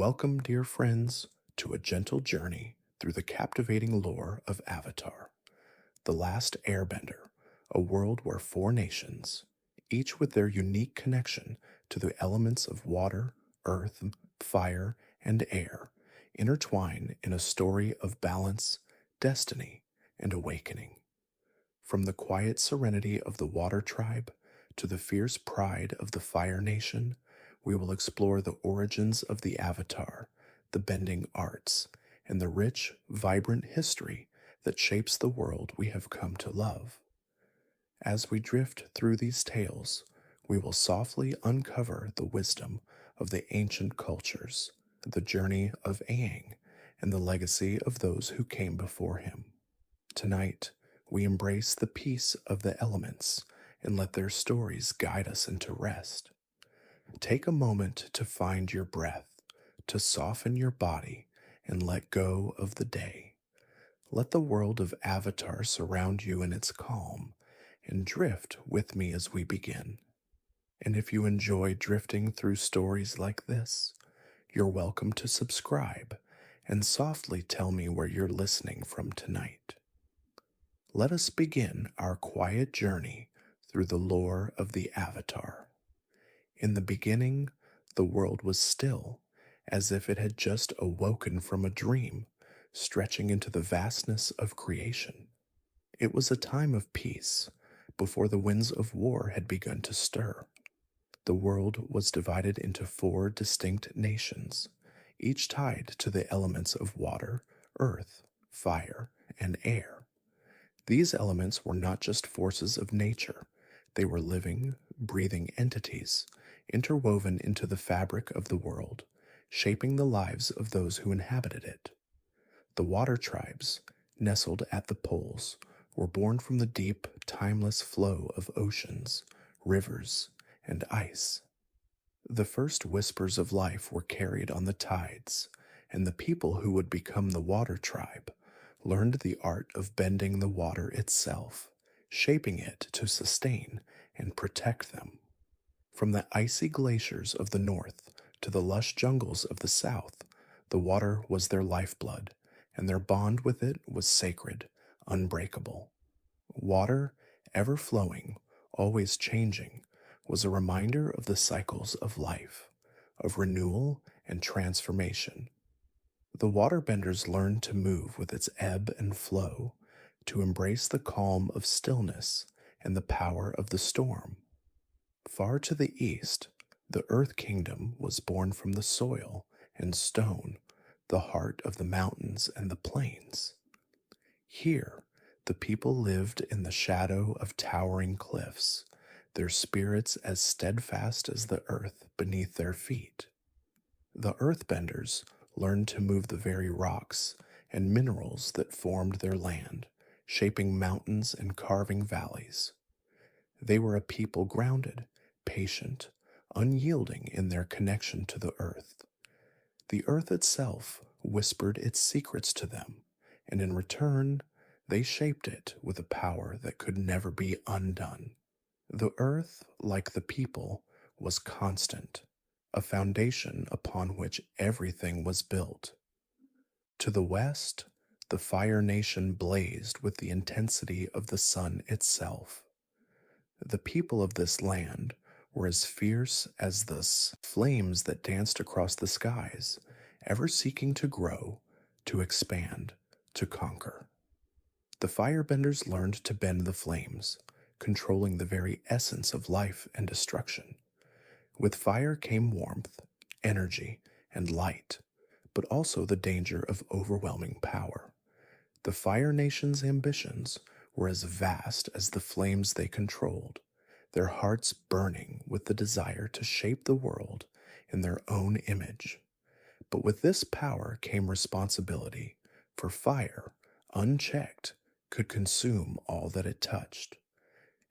Welcome, dear friends, to a gentle journey through the captivating lore of Avatar, the last Airbender, a world where four nations, each with their unique connection to the elements of water, earth, fire, and air, intertwine in a story of balance, destiny, and awakening. From the quiet serenity of the Water Tribe to the fierce pride of the Fire Nation, we will explore the origins of the Avatar, the bending arts, and the rich, vibrant history that shapes the world we have come to love. As we drift through these tales, we will softly uncover the wisdom of the ancient cultures, the journey of Aang, and the legacy of those who came before him. Tonight, we embrace the peace of the elements and let their stories guide us into rest. Take a moment to find your breath, to soften your body, and let go of the day. Let the world of Avatar surround you in its calm, and drift with me as we begin. And if you enjoy drifting through stories like this, you're welcome to subscribe and softly tell me where you're listening from tonight. Let us begin our quiet journey through the lore of the Avatar. In the beginning, the world was still, as if it had just awoken from a dream, stretching into the vastness of creation. It was a time of peace, before the winds of war had begun to stir. The world was divided into four distinct nations, each tied to the elements of water, earth, fire, and air. These elements were not just forces of nature, they were living, breathing entities, interwoven into the fabric of the world, shaping the lives of those who inhabited it. The water tribes, nestled at the poles, were born from the deep, timeless flow of oceans, rivers, and ice. The first whispers of life were carried on the tides, and the people who would become the water tribe learned the art of bending the water itself, shaping it to sustain and protect them. From the icy glaciers of the north to the lush jungles of the south, the water was their lifeblood, and their bond with it was sacred, unbreakable. Water, ever flowing, always changing, was a reminder of the cycles of life, of renewal and transformation. The waterbenders learned to move with its ebb and flow, to embrace the calm of stillness and the power of the storm. Far to the east, the Earth Kingdom was born from the soil and stone, the heart of the mountains and the plains. Here, the people lived in the shadow of towering cliffs, their spirits as steadfast as the earth beneath their feet. The earthbenders learned to move the very rocks and minerals that formed their land, shaping mountains and carving valleys. They were a people grounded, patient, unyielding in their connection to the earth. The earth itself whispered its secrets to them, and in return, they shaped it with a power that could never be undone. The earth, like the people, was constant, a foundation upon which everything was built. To the west, the Fire Nation blazed with the intensity of the sun itself. The people of this land were as fierce as the flames that danced across the skies, ever seeking to grow, to expand, to conquer. The firebenders learned to bend the flames, controlling the very essence of life and destruction. With fire came warmth, energy, and light, but also the danger of overwhelming power. The Fire Nation's ambitions were as vast as the flames they controlled, their hearts burning with the desire to shape the world in their own image. But with this power came responsibility, for fire, unchecked, could consume all that it touched.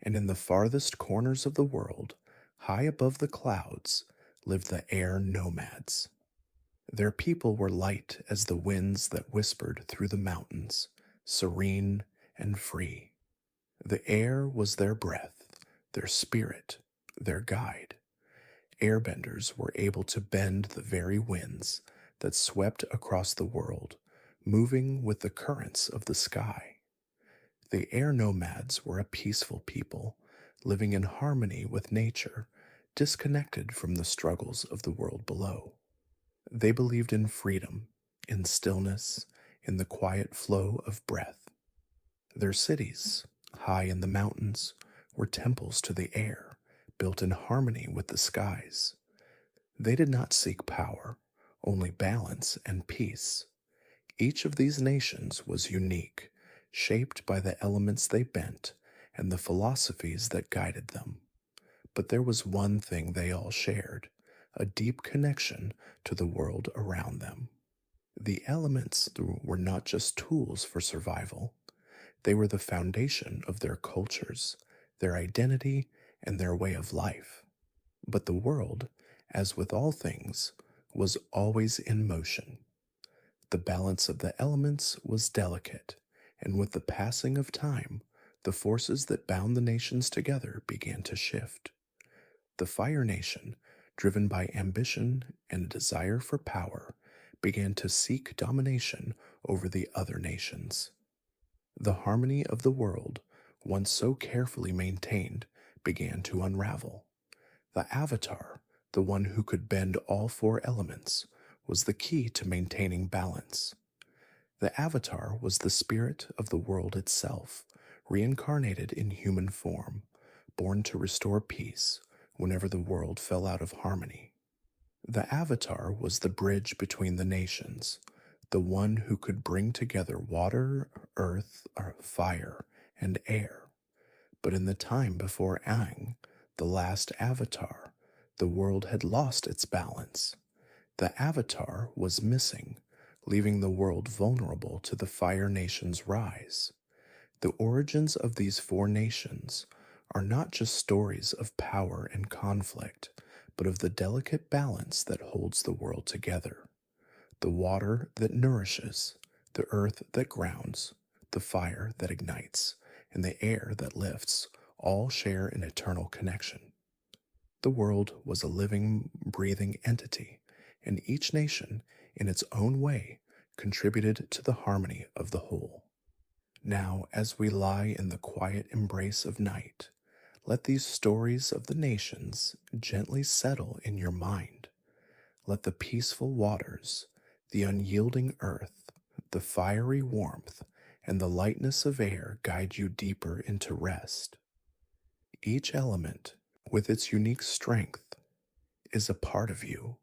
And in the farthest corners of the world, high above the clouds, lived the air nomads. Their people were light as the winds that whispered through the mountains, serene and free. The air was their breath, their spirit, their guide. Airbenders were able to bend the very winds, that swept across the world, moving with the currents of the sky. The air nomads were a peaceful people, living in harmony with nature, disconnected from the struggles of the world below. They believed in freedom, in stillness, in the quiet flow of breath. Their cities, high in the mountains, were temples to the air, built in harmony with the skies. They did not seek power, only balance and peace. Each of these nations was unique, shaped by the elements they bent and the philosophies that guided them. But there was one thing they all shared: a deep connection to the world around them. The elements were not just tools for survival, they were the foundation of their cultures, their identity, and their way of life. But the world, as with all things, was always in motion. The balance of the elements was delicate, and with the passing of time, the forces that bound the nations together began to shift. The Fire Nation, driven by ambition and a desire for power, began to seek domination over the other nations. The harmony of the world, once so carefully maintained, began to unravel. The Avatar, the one who could bend all four elements, was the key to maintaining balance. The Avatar was the spirit of the world itself, reincarnated in human form, born to restore peace whenever the world fell out of harmony. The Avatar was the bridge between the nations, the one who could bring together water, earth, fire, and air. But in the time before Aang, the last Avatar, the world had lost its balance. The Avatar was missing, leaving the world vulnerable to the Fire Nation's rise. The origins of these four nations are not just stories of power and conflict, but of the delicate balance that holds the world together. The water that nourishes, the earth that grounds, the fire that ignites, and the air that lifts all share an eternal connection. The world was a living, breathing entity, and each nation, in its own way, contributed to the harmony of the whole. Now, as we lie in the quiet embrace of night, let these stories of the nations gently settle in your mind. Let the peaceful waters, the unyielding earth, the fiery warmth, and the lightness of air guide you deeper into rest. Each element, with its unique strength, is a part of you,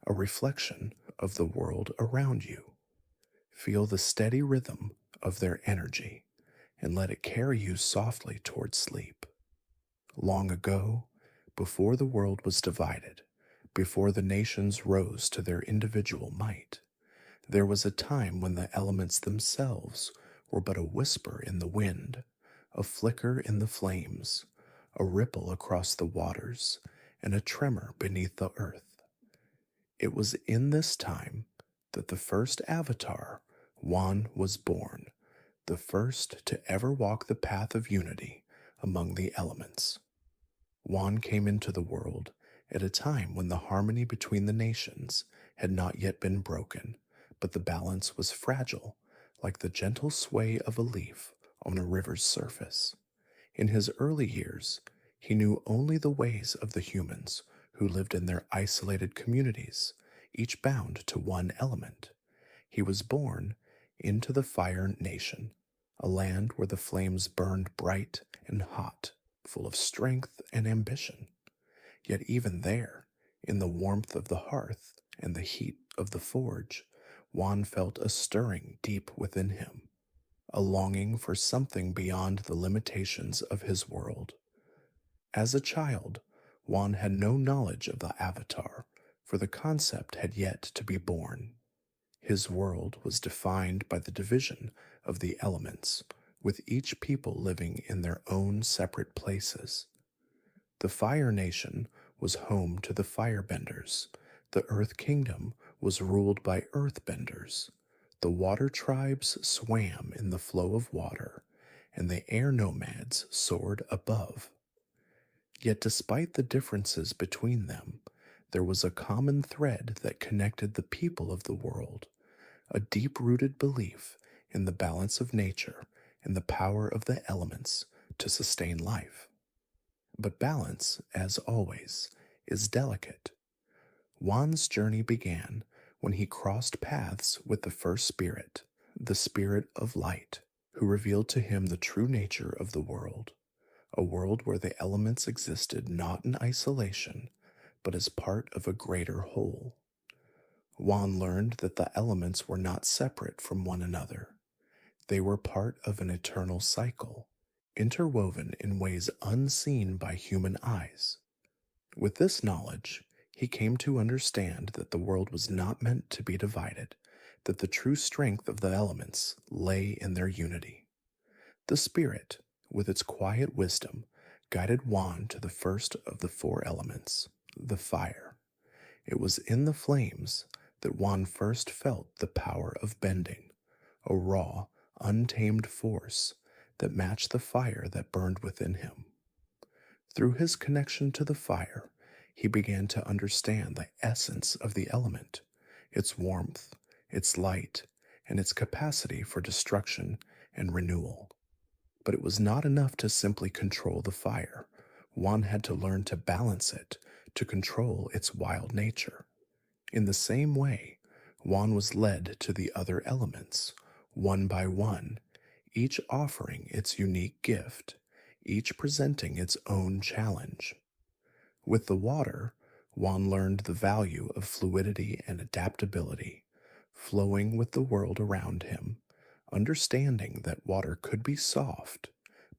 a reflection of the world around you. Feel the steady rhythm of their energy and let it carry you softly towards sleep. Long ago, before the world was divided, before the nations rose to their individual might, there was a time when the elements themselves were but a whisper in the wind, a flicker in the flames, a ripple across the waters, and a tremor beneath the earth. It was in this time that the first Avatar, Wan, was born, the first to ever walk the path of unity among the elements. Wan came into the world at a time when the harmony between the nations had not yet been broken, but the balance was fragile, like the gentle sway of a leaf on a river's surface. In his early years, he knew only the ways of the humans who lived in their isolated communities, each bound to one element. He was born into the Fire Nation, a land where the flames burned bright and hot, full of strength and ambition. Yet even there, in the warmth of the hearth and the heat of the forge, Juan felt a stirring deep within him, a longing for something beyond the limitations of his world. As a child, Juan had no knowledge of the Avatar, for the concept had yet to be born. His world was defined by the division of the elements, with each people living in their own separate places. The Fire Nation was home to the Firebenders, the Earth Kingdom was ruled by Earthbenders, the Water Tribes swam in the flow of water, and the Air Nomads soared above. Yet despite the differences between them, there was a common thread that connected the people of the world, a deep rooted belief in the balance of nature and the power of the elements to sustain life. But balance, as always, is delicate. Juan's journey began when he crossed paths with the first spirit, the spirit of light, who revealed to him the true nature of the world, a world where the elements existed not in isolation, but as part of a greater whole. Juan learned that the elements were not separate from one another. They were part of an eternal cycle, interwoven in ways unseen by human eyes. With this knowledge, he came to understand that the world was not meant to be divided, that the true strength of the elements lay in their unity. The Spirit, with its quiet wisdom, guided Juan to the first of the four elements, the fire. It was in the flames that Juan first felt the power of bending, a raw, untamed force that matched the fire that burned within him. Through his connection to the fire, he began to understand the essence of the element, its warmth, its light, and its capacity for destruction and renewal. But it was not enough to simply control the fire. One had to learn to balance it, to control its wild nature. In the same way, Juan was led to the other elements, one by one, each offering its unique gift, each presenting its own challenge. With the water, Juan learned the value of fluidity and adaptability, flowing with the world around him, understanding that water could be soft,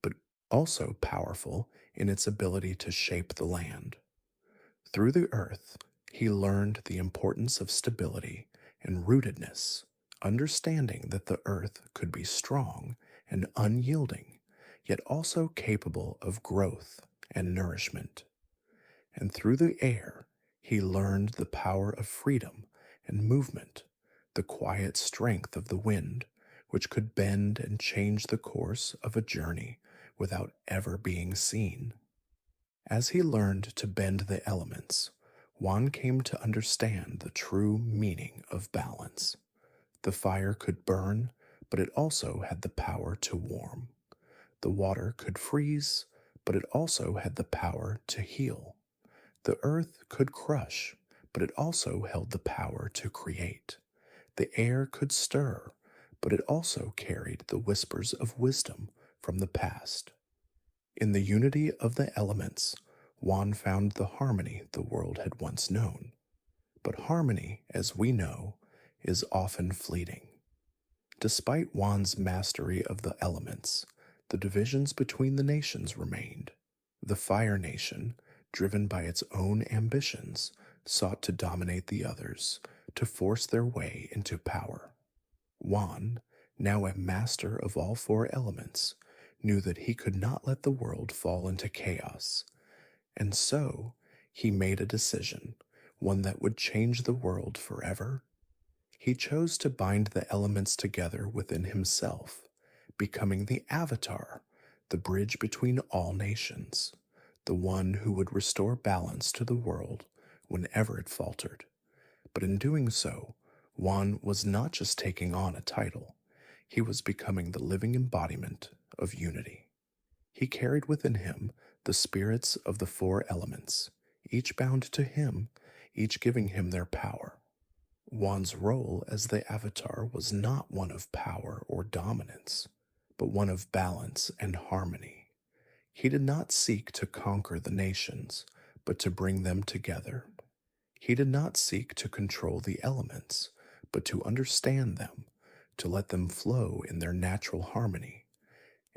but also powerful in its ability to shape the land. Through the earth, he learned the importance of stability and rootedness, understanding that the earth could be strong and unyielding, yet also capable of growth and nourishment. And through the air, he learned the power of freedom and movement, the quiet strength of the wind, which could bend and change the course of a journey without ever being seen. As he learned to bend the elements, Juan came to understand the true meaning of balance. The fire could burn, but it also had the power to warm. The water could freeze, but it also had the power to heal. The earth could crush, but it also held the power to create. The air could stir, but it also carried the whispers of wisdom from the past. In the unity of the elements, Juan found the harmony the world had once known. But harmony, as we know, is often fleeting. Despite Juan's mastery of the elements, the divisions between the nations remained. The Fire Nation, driven by its own ambitions, sought to dominate the others, to force their way into power. Juan, now a master of all four elements, knew that he could not let the world fall into chaos, and so he made a decision, one that would change the world forever. He chose to bind the elements together within himself, becoming the Avatar, the bridge between all nations, the one who would restore balance to the world whenever it faltered. But in doing so, Juan was not just taking on a title, he was becoming the living embodiment of unity. He carried within him the spirits of the four elements, each bound to him, each giving him their power. Juan's role as the Avatar was not one of power or dominance, but one of balance and harmony. He did not seek to conquer the nations, but to bring them together. He did not seek to control the elements, but to understand them, to let them flow in their natural harmony.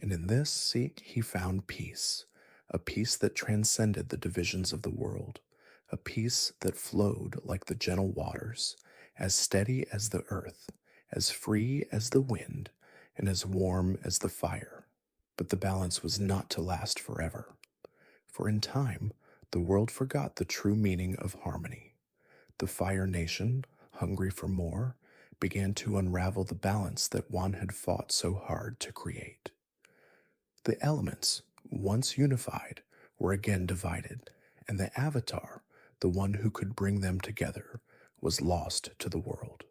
And in this seek he found peace, a peace that transcended the divisions of the world, a peace that flowed like the gentle waters, as steady as the earth, as free as the wind, and as warm as the fire. But the balance was not to last forever, for in time the world forgot the true meaning of harmony. The Fire Nation, hungry for more, began to unravel the balance that Juan had fought so hard to create. The elements, once unified, were again divided, and the Avatar, the one who could bring them together, was lost to the world.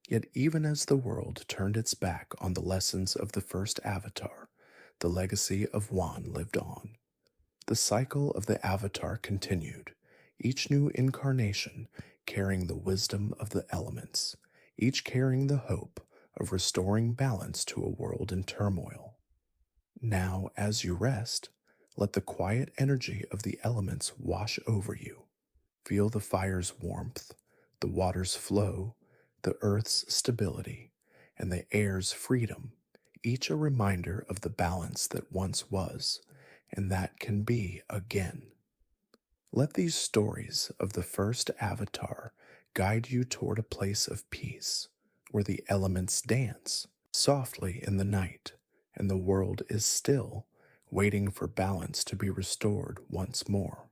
Yet, even as the world turned its back on the lessons of the first Avatar, the legacy of Wan lived on. The cycle of the Avatar continued, each new incarnation carrying the wisdom of the elements, each carrying the hope of restoring balance to a world in turmoil. Now, as you rest, let the quiet energy of the elements wash over you. Feel the fire's warmth, the water's flow, the earth's stability, and the air's freedom, each a reminder of the balance that once was, and that can be again. Let these stories of the first Avatar guide you toward a place of peace, where the elements dance softly in the night, and the world is still, waiting for balance to be restored once more.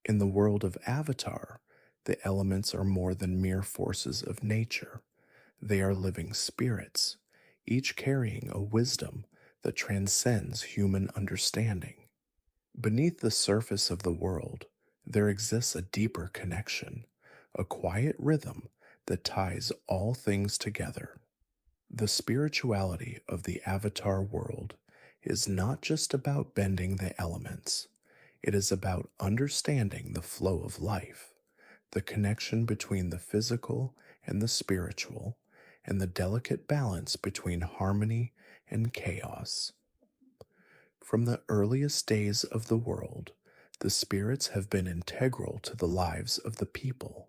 In the world of Avatar, the elements are more than mere forces of nature. They are living spirits, each carrying a wisdom that transcends human understanding. Beneath the surface of the world, there exists a deeper connection, a quiet rhythm that ties all things together. The spirituality of the Avatar world is not just about bending the elements, it is about understanding the flow of life, the connection between the physical and the spiritual, and the delicate balance between harmony and chaos. From the earliest days of the world, the spirits have been integral to the lives of the people.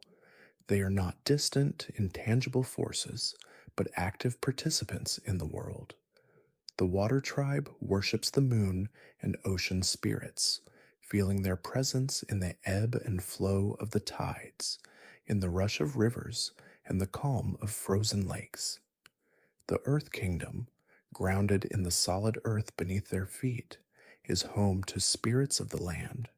They are not distant, intangible forces, but active participants in the world. The water tribe worships the moon and ocean spirits, feeling their presence in the ebb and flow of the tides, in the rush of rivers and the calm of frozen lakes. The Earth Kingdom, grounded in the solid earth beneath their feet, is home to spirits of the land,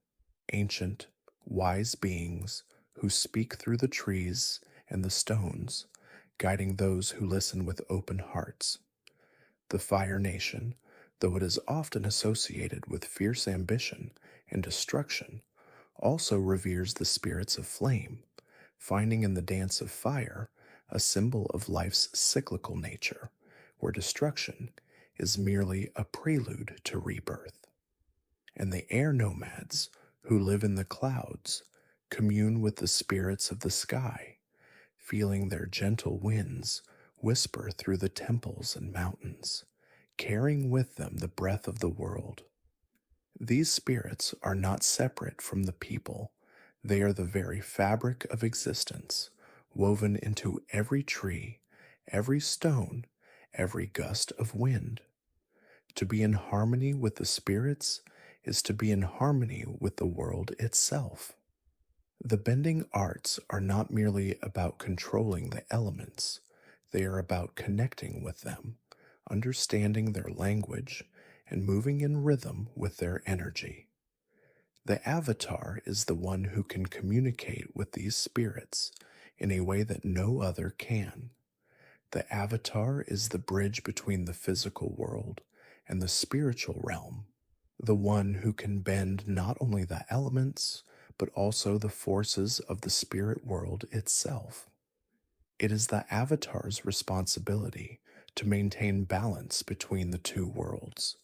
ancient, wise beings who speak through the trees and the stones, guiding those who listen with open hearts. The Fire Nation, though it is often associated with fierce ambition and destruction, also reveres the spirits of flame, finding in the dance of fire a symbol of life's cyclical nature, where destruction is merely a prelude to rebirth. And the air nomads, who live in the clouds, commune with the spirits of the sky, feeling their gentle winds whisper through the temples and mountains, carrying with them the breath of the world. These spirits are not separate from the people. They are the very fabric of existence, woven into every tree, every stone, every gust of wind. To be in harmony with the spirits is to be in harmony with the world itself. The bending arts are not merely about controlling the elements, they are about connecting with them, understanding their language, and moving in rhythm with their energy. The Avatar is the one who can communicate with these spirits in a way that no other can. The Avatar is the bridge between the physical world and the spiritual realm, the one who can bend not only the elements, but also the forces of the spirit world itself. It is the Avatar's responsibility to maintain balance between the two worlds,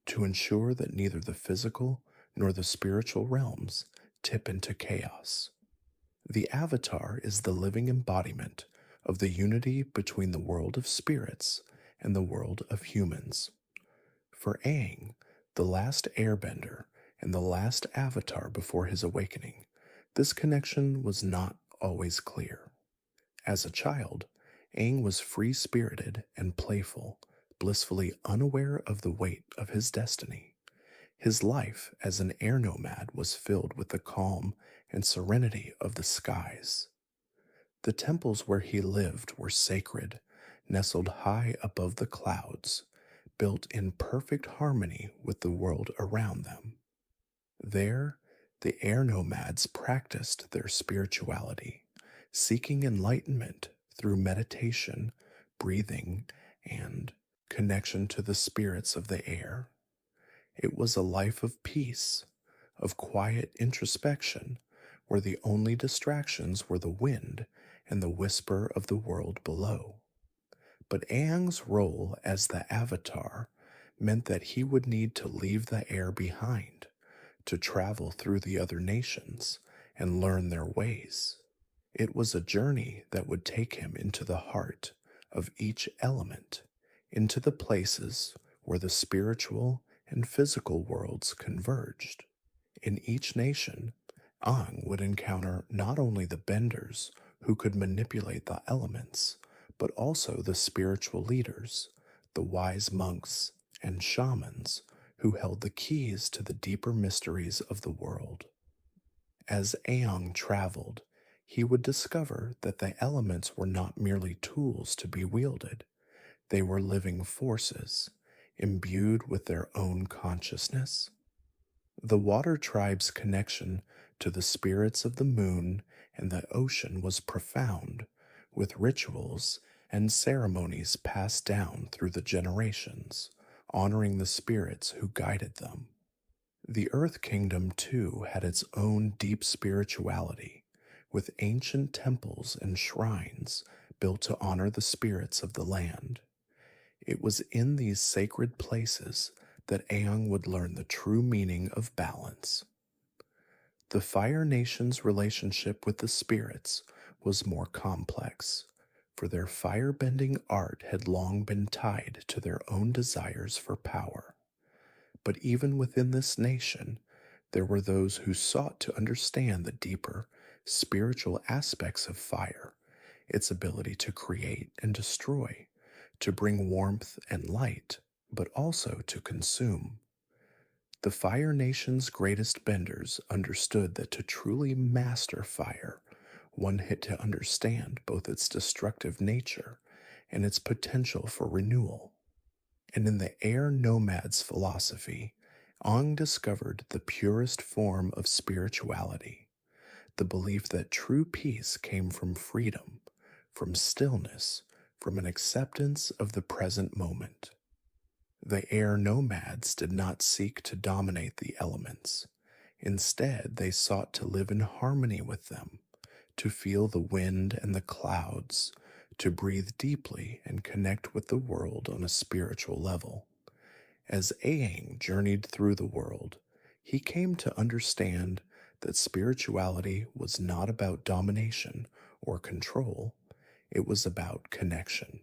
to ensure that neither the physical nor the spiritual realms tip into chaos. The Avatar is the living embodiment of the unity between the world of spirits and the world of humans. For Aang, the last Airbender and the last Avatar before his awakening, this connection was not always clear. As a child, Aang was free-spirited and playful, blissfully unaware of the weight of his destiny. His life as an air nomad was filled with the calm and serenity of the skies. The temples where he lived were sacred, nestled high above the clouds, built in perfect harmony with the world around them. There, the air nomads practiced their spirituality, seeking enlightenment through meditation, breathing, and connection to the spirits of the air. It was a life of peace, of quiet introspection, where the only distractions were the wind and the whisper of the world below. But Aang's role as the Avatar meant that he would need to leave the air behind to travel through the other nations and learn their ways. It was a journey that would take him into the heart of each element, into the places where the spiritual and physical worlds converged. In each nation, Aang would encounter not only the benders who could manipulate the elements, but also the spiritual leaders, the wise monks and shamans who held the keys to the deeper mysteries of the world. As Aang traveled, he would discover that the elements were not merely tools to be wielded, they were living forces, imbued with their own consciousness. The water tribe's connection to the spirits of the moon and the ocean was profound, with rituals and ceremonies passed down through the generations, honoring the spirits who guided them. The Earth Kingdom, too, had its own deep spirituality, with ancient temples and shrines built to honor the spirits of the land. It was in these sacred places that Aang would learn the true meaning of balance. The Fire Nation's relationship with the spirits was more complex, for their fire-bending art had long been tied to their own desires for power. But even within this nation, there were those who sought to understand the deeper, spiritual aspects of fire, its ability to create and destroy, to bring warmth and light, but also to consume. The Fire Nation's greatest benders understood that to truly master fire, one had to understand both its destructive nature and its potential for renewal. And in the Air Nomad's philosophy, Aang discovered the purest form of spirituality, the belief that true peace came from freedom, from stillness, from an acceptance of the present moment. The Air Nomads did not seek to dominate the elements. Instead, they sought to live in harmony with them, to feel the wind and the clouds, to breathe deeply and connect with the world on a spiritual level. As Aang journeyed through the world, he came to understand that spirituality was not about domination or control, it was about connection.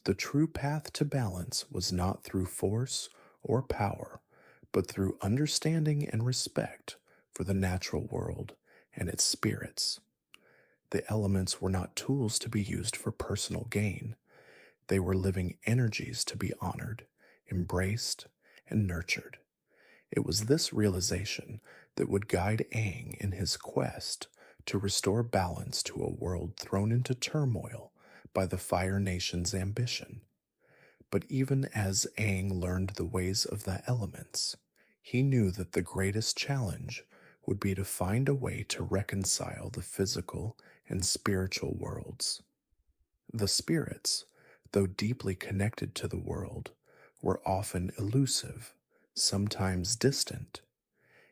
The true path to balance was not through force or power, but through understanding and respect for the natural world and its spirits. The elements were not tools to be used for personal gain. They were living energies to be honored, embraced, and nurtured. It was this realization that would guide Aang in his quest to restore balance to a world thrown into turmoil by the Fire Nation's ambition. But even as Aang learned the ways of the elements, he knew that the greatest challenge would be to find a way to reconcile the physical and spiritual worlds. The spirits, though deeply connected to the world, were often elusive, sometimes distant.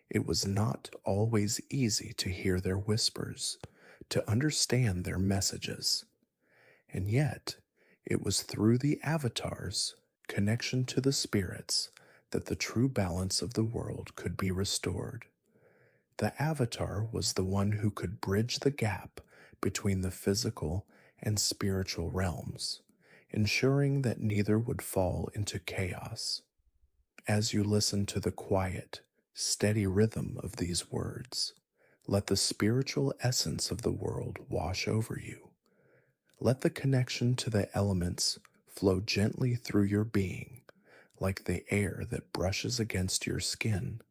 It was not always easy to hear their whispers, to understand their messages. And yet, it was through the Avatar's connection to the spirits that the true balance of the world could be restored. The Avatar was the one who could bridge the gap between the physical and spiritual realms, ensuring that neither would fall into chaos. As you listen to the quiet, steady rhythm of these words, let the spiritual essence of the world wash over you. Let the connection to the elements flow gently through your being, like the air that brushes against your skin,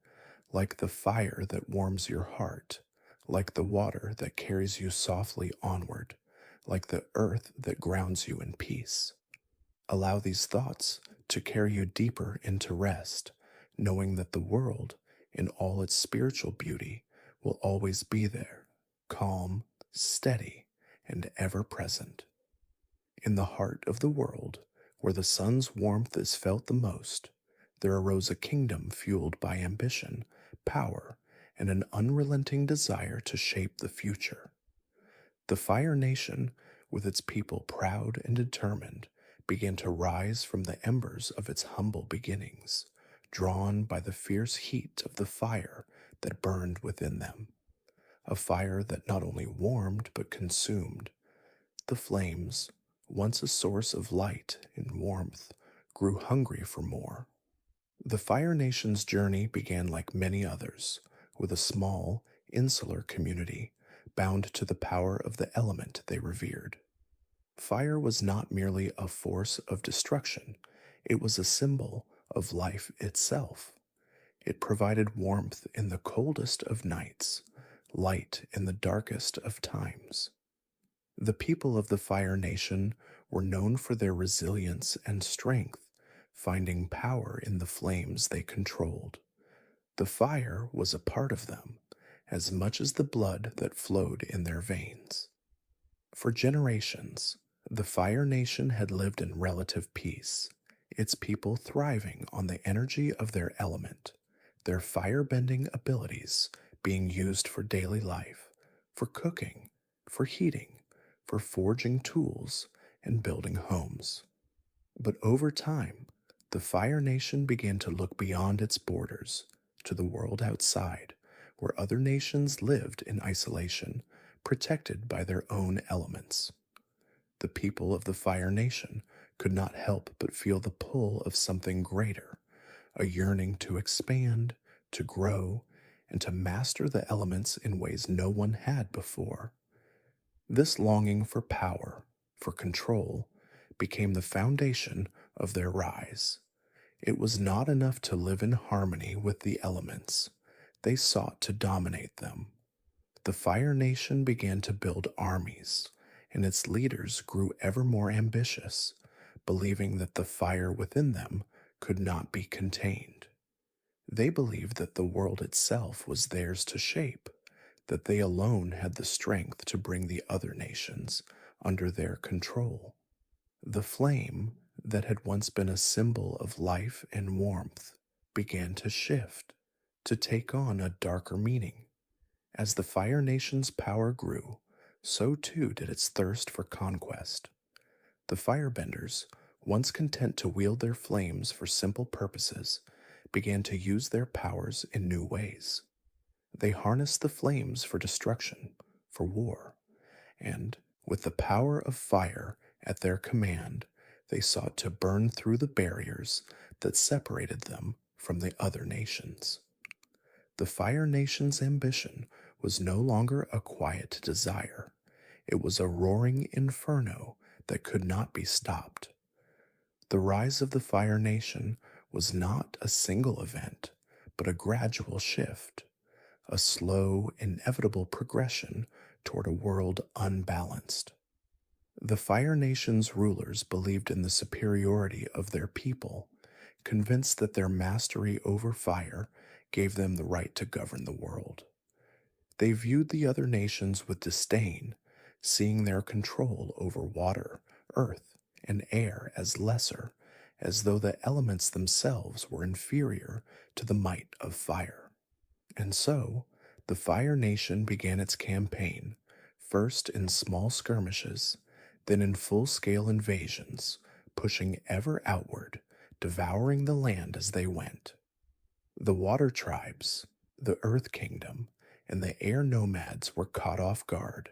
like the fire that warms your heart, like the water that carries you softly onward, like the earth that grounds you in peace. Allow these thoughts to carry you deeper into rest, knowing that the world, in all its spiritual beauty, will always be there, calm, steady, and ever present. In the heart of the world, where the sun's warmth is felt the most, there arose a kingdom fueled by ambition, power, and an unrelenting desire to shape the future. The Fire Nation, with its people proud and determined, began to rise from the embers of its humble beginnings, drawn by the fierce heat of the fire that burned within them, a fire that not only warmed but consumed. The flames, once a source of light and warmth, grew hungry for more. The Fire Nation's journey began like many others, with a small, insular community bound to the power of the element they revered. Fire was not merely a force of destruction, it was a symbol of life itself. It provided warmth in the coldest of nights, light in the darkest of times. The people of the Fire Nation were known for their resilience and strength, finding power in the flames they controlled. The fire was a part of them, as much as the blood that flowed in their veins. For generations, the Fire Nation had lived in relative peace, its people thriving on the energy of their element, their fire-bending abilities being used for daily life, for cooking, for heating, for forging tools, and building homes. But over time, the Fire Nation began to look beyond its borders to the world outside, where other nations lived in isolation, protected by their own elements. The people of the Fire Nation could not help but feel the pull of something greater, a yearning to expand, to grow, and to master the elements in ways no one had before. This longing for power, for control, became the foundation of their rise. It was not enough to live in harmony with the elements. They sought to dominate them. The Fire Nation began to build armies, and its leaders grew ever more ambitious, believing that the fire within them could not be contained. They believed that the world itself was theirs to shape, that they alone had the strength to bring the other nations under their control. The flame that had once been a symbol of life and warmth began to shift, to take on a darker meaning. As the Fire Nation's power grew, so too did its thirst for conquest. The Firebenders, once content to wield their flames for simple purposes, began to use their powers in new ways. They harnessed the flames for destruction, for war, and, with the power of fire at their command, they sought to burn through the barriers that separated them from the other nations. The Fire Nation's ambition was no longer a quiet desire. It was a roaring inferno that could not be stopped. The rise of the Fire Nation was not a single event, but a gradual shift, a slow, inevitable progression toward a world unbalanced. The Fire Nation's rulers believed in the superiority of their people, convinced that their mastery over fire gave them the right to govern the world. They viewed the other nations with disdain, seeing their control over water, earth, and air as lesser, as though the elements themselves were inferior to the might of fire. And so, the Fire Nation began its campaign, first in small skirmishes, then in full-scale invasions, pushing ever outward, devouring the land as they went. The water tribes, the earth kingdom, and the air nomads were caught off guard,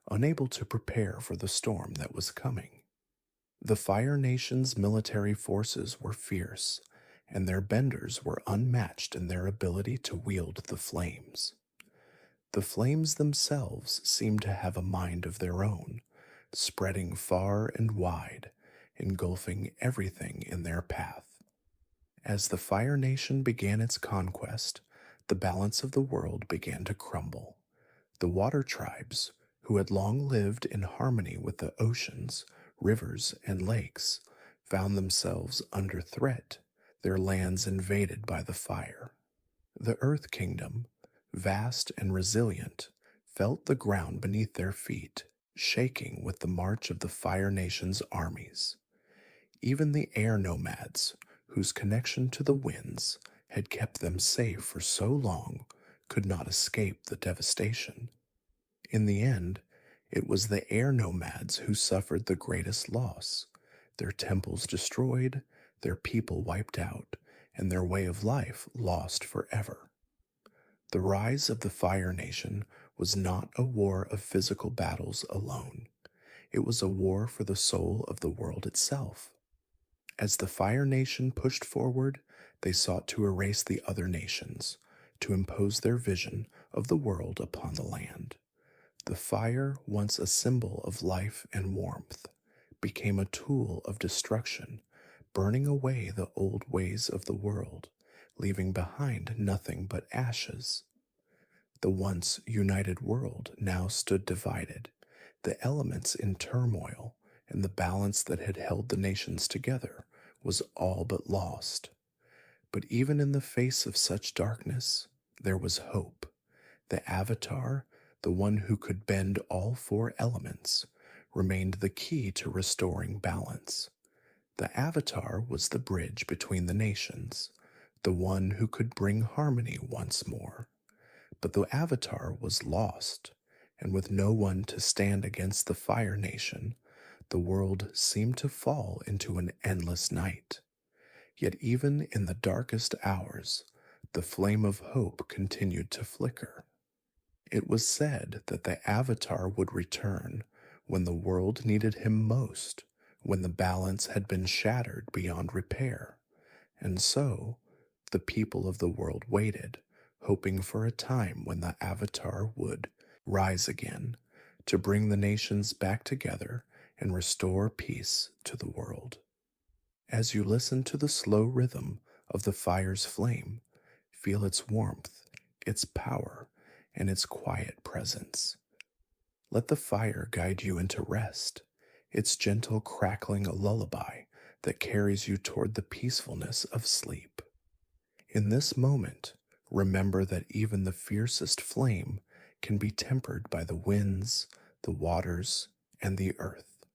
unable to prepare for the storm that was coming. The Fire Nation's military forces were fierce, and their benders were unmatched in their ability to wield the flames. The flames themselves seemed to have a mind of their own, spreading far and wide, engulfing everything in their path. As the Fire Nation began its conquest, the balance of the world began to crumble. The water tribes, who had long lived in harmony with the oceans, rivers, and lakes, found themselves under threat, their lands invaded by the fire. The Earth Kingdom, vast and resilient, felt the ground beneath their feet, shaking with the march of the Fire Nation's armies. Even the air nomads, whose connection to the winds had kept them safe for so long, could not escape the devastation. In the end, it was the air nomads who suffered the greatest loss, their temples destroyed, their people wiped out, and their way of life lost forever. The rise of the Fire Nation was not a war of physical battles alone. It was a war for the soul of the world itself. As the Fire Nation pushed forward, they sought to erase the other nations, to impose their vision of the world upon the land. The fire, once a symbol of life and warmth, became a tool of destruction, burning away the old ways of the world, leaving behind nothing but ashes. The once united world now stood divided, the elements in turmoil, and the balance that had held the nations together was all but lost. But even in the face of such darkness, there was hope. The Avatar, the one who could bend all four elements, remained the key to restoring balance. The Avatar was the bridge between the nations, the one who could bring harmony once more. But the Avatar was lost, and with no one to stand against the Fire Nation, the world seemed to fall into an endless night. Yet even in the darkest hours, the flame of hope continued to flicker. It was said that the Avatar would return when the world needed him most, when the balance had been shattered beyond repair. And so, the people of the world waited, hoping for a time when the Avatar would rise again to bring the nations back together and restore peace to the world. As you listen to the slow rhythm of the fire's flame, feel its warmth, its power, and its quiet presence. Let the fire guide you into rest, its gentle crackling a lullaby that carries you toward the peacefulness of sleep. In this moment, remember that even the fiercest flame can be tempered by the winds, the waters, and the earth.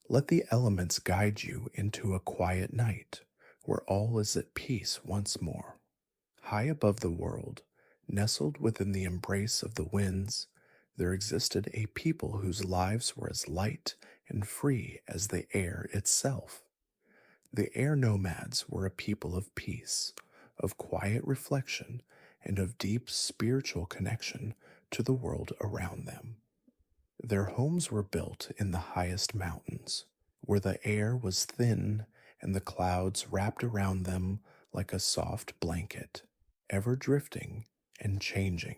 Let the elements guide you into a quiet night where all is at peace once more. High above the world, nestled within the embrace of the winds, there existed a people whose lives were as light and free as the air itself. The air nomads were a people of peace, of quiet reflection, and of deep spiritual connection to the world around them. Their homes were built in the highest mountains, where the air was thin and the clouds wrapped around them like a soft blanket, ever drifting and changing.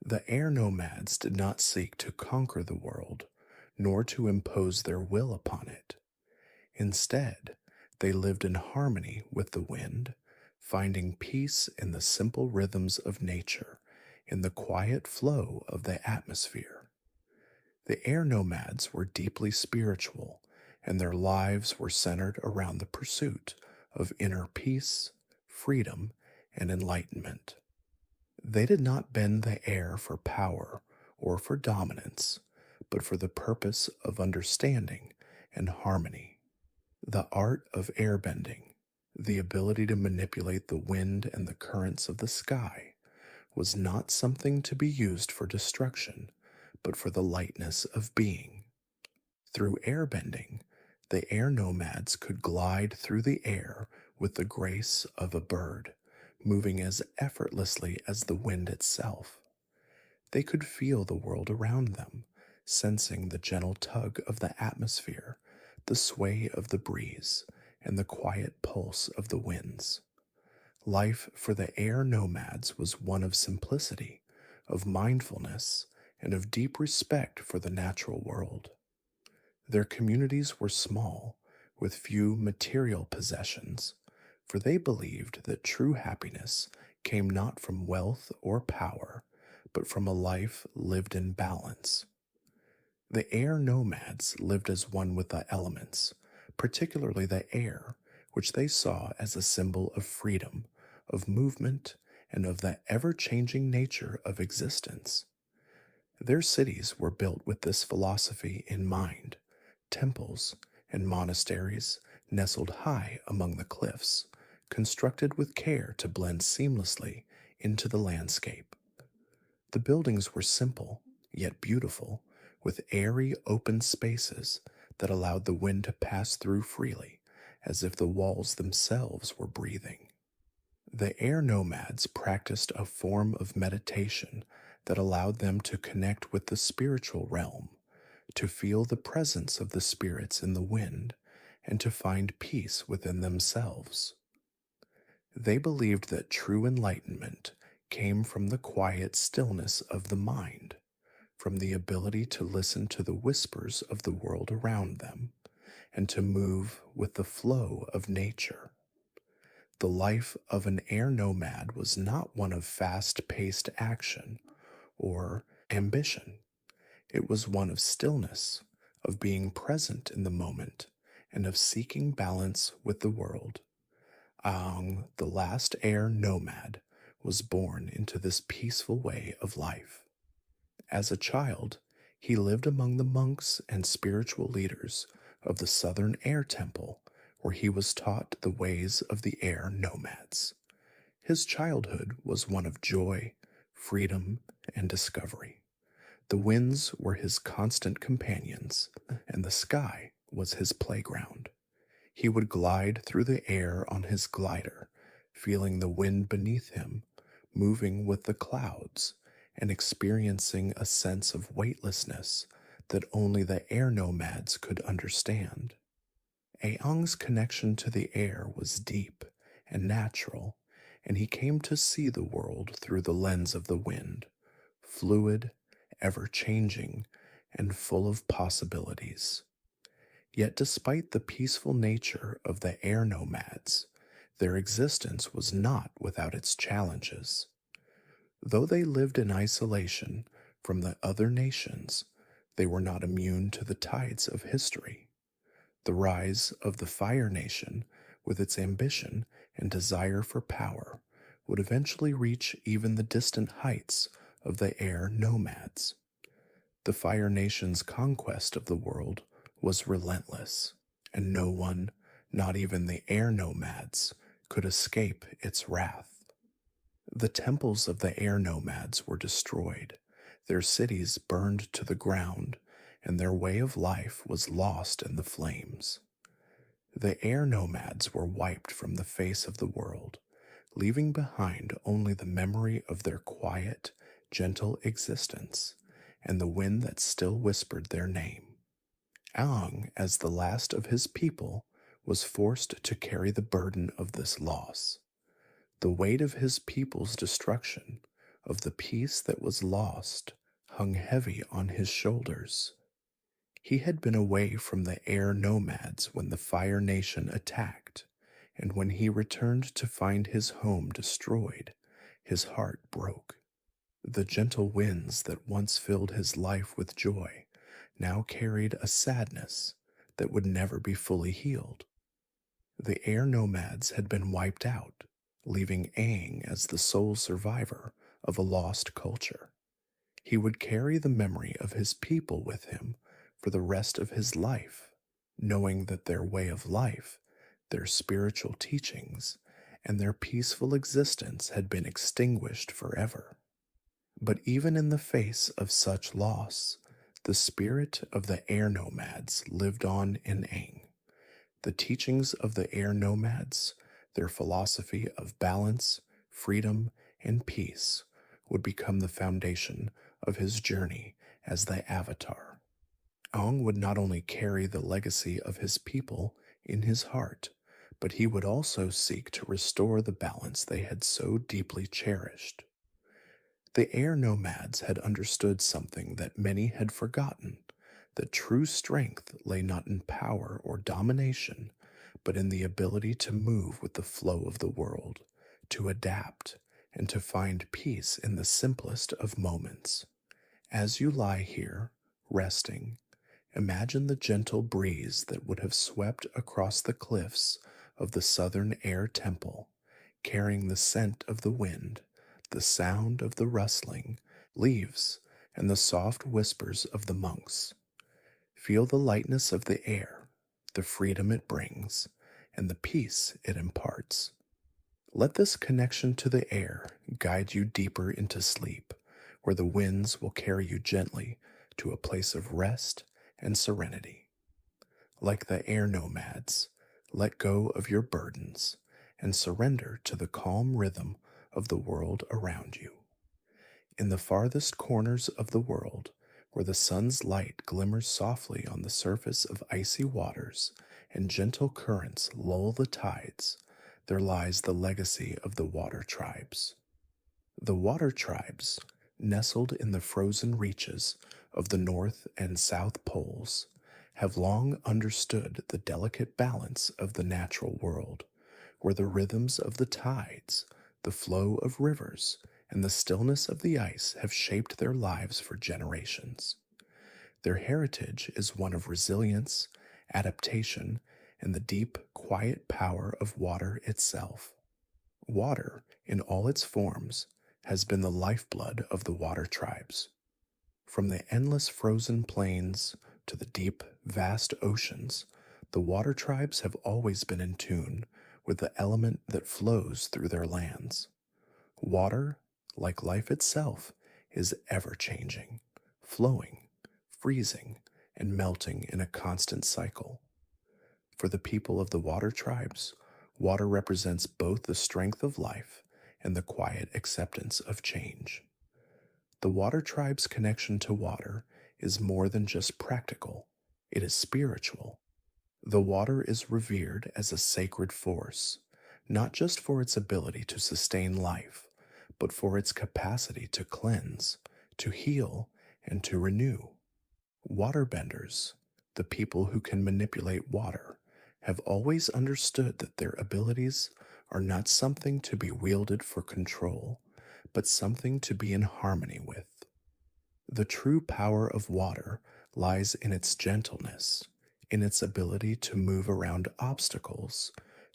The air nomads did not seek to conquer the world, nor to impose their will upon it. Instead, they lived in harmony with the wind, finding peace in the simple rhythms of nature, in the quiet flow of the atmosphere. The air nomads were deeply spiritual, and their lives were centered around the pursuit of inner peace, freedom, and enlightenment. They did not bend the air for power or for dominance, but for the purpose of understanding and harmony. The art of airbending, the ability to manipulate the wind and the currents of the sky, was not something to be used for destruction, but for the lightness of being. Through airbending, the air nomads could glide through the air with the grace of a bird, moving as effortlessly as the wind itself. They could feel the world around them, sensing the gentle tug of the atmosphere, the sway of the breeze, and the quiet pulse of the winds. Life for the air nomads was one of simplicity, of mindfulness, and of deep respect for the natural world. Their communities were small, with few material possessions, for they believed that true happiness came not from wealth or power, but from a life lived in balance. The air nomads lived as one with the elements, particularly the air, which they saw as a symbol of freedom, of movement, and of the ever-changing nature of existence. Their cities were built with this philosophy in mind. Temples and monasteries nestled high among the cliffs, constructed with care to blend seamlessly into the landscape. The buildings were simple, yet beautiful, with airy open spaces that allowed the wind to pass through freely, as if the walls themselves were breathing. The air nomads practiced a form of meditation that allowed them to connect with the spiritual realm, to feel the presence of the spirits in the wind, and to find peace within themselves. They believed that true enlightenment came from the quiet stillness of the mind, from the ability to listen to the whispers of the world around them, and to move with the flow of nature. The life of an air nomad was not one of fast paced action or ambition. It was one of stillness, of being present in the moment, and of seeking balance with the world. Aang, the last air nomad, was born into this peaceful way of life. As a child, he lived among the monks and spiritual leaders of the Southern Air Temple, where he was taught the ways of the air nomads. His childhood was one of joy, freedom, and discovery. The winds were his constant companions, and the sky was his playground. He would glide through the air on his glider, feeling the wind beneath him, moving with the clouds, and experiencing a sense of weightlessness that only the air nomads could understand. Aang's connection to the air was deep and natural, and he came to see the world through the lens of the wind, fluid, ever-changing, and full of possibilities. Yet despite the peaceful nature of the air nomads, their existence was not without its challenges. Though they lived in isolation from the other nations, they were not immune to the tides of history. The rise of the Fire Nation, with its ambition and desire for power, would eventually reach even the distant heights of the air nomads. The Fire Nation's conquest of the world was relentless, and no one, not even the air nomads, could escape its wrath. The temples of the air nomads were destroyed, their cities burned to the ground, and their way of life was lost in the flames. The air nomads were wiped from the face of the world, leaving behind only the memory of their quiet, gentle existence and the wind that still whispered their name. Aang, as the last of his people, was forced to carry the burden of this loss. The weight of his people's destruction, of the peace that was lost, hung heavy on his shoulders. He had been away from the air nomads when the Fire Nation attacked, and when he returned to find his home destroyed, his heart broke. The gentle winds that once filled his life with joy now carried a sadness that would never be fully healed. The air nomads had been wiped out, leaving Aang as the sole survivor of a lost culture. He would carry the memory of his people with him for the rest of his life, knowing that their way of life, their spiritual teachings, and their peaceful existence had been extinguished forever. But even in the face of such loss, the spirit of the air nomads lived on in Aang. The teachings of the air nomads, their philosophy of balance, freedom, and peace, would become the foundation of his journey as the Avatar. Aang would not only carry the legacy of his people in his heart, but he would also seek to restore the balance they had so deeply cherished. The air nomads had understood something that many had forgotten, that true strength lay not in power or domination, but in the ability to move with the flow of the world, to adapt, and to find peace in the simplest of moments. As you lie here, resting, imagine the gentle breeze that would have swept across the cliffs of the Southern Air Temple, carrying the scent of the wind, the sound of the rustling leaves, and the soft whispers of the monks. Feel the lightness of the air, the freedom it brings, and the peace it imparts. Let this connection to the air guide you deeper into sleep, where the winds will carry you gently to a place of rest and serenity. Like the air nomads, let go of your burdens and surrender to the calm rhythm of the world around you. In the farthest corners of the world, where the sun's light glimmers softly on the surface of icy waters and gentle currents lull the tides, there lies the legacy of the water tribes. The water tribes, nestled in the frozen reaches of the North and South Poles, have long understood the delicate balance of the natural world, where the rhythms of the tides, the flow of rivers, and the stillness of the ice have shaped their lives for generations. Their heritage is one of resilience, adaptation, and the deep, quiet power of water itself. Water, in all its forms, has been the lifeblood of the water tribes. From the endless frozen plains to the deep, vast oceans, the water tribes have always been in tune with the element that flows through their lands. Water, like life itself, is ever changing, flowing, freezing, and melting in a constant cycle. For the people of the water tribes, water represents both the strength of life and the quiet acceptance of change. The water tribe's connection to water is more than just practical, it is spiritual. The water is revered as a sacred force, not just for its ability to sustain life, but for its capacity to cleanse, to heal, and to renew. Waterbenders, the people who can manipulate water, have always understood that their abilities are not something to be wielded for control, but something to be in harmony with. The true power of water lies in its gentleness, in its ability to move around obstacles,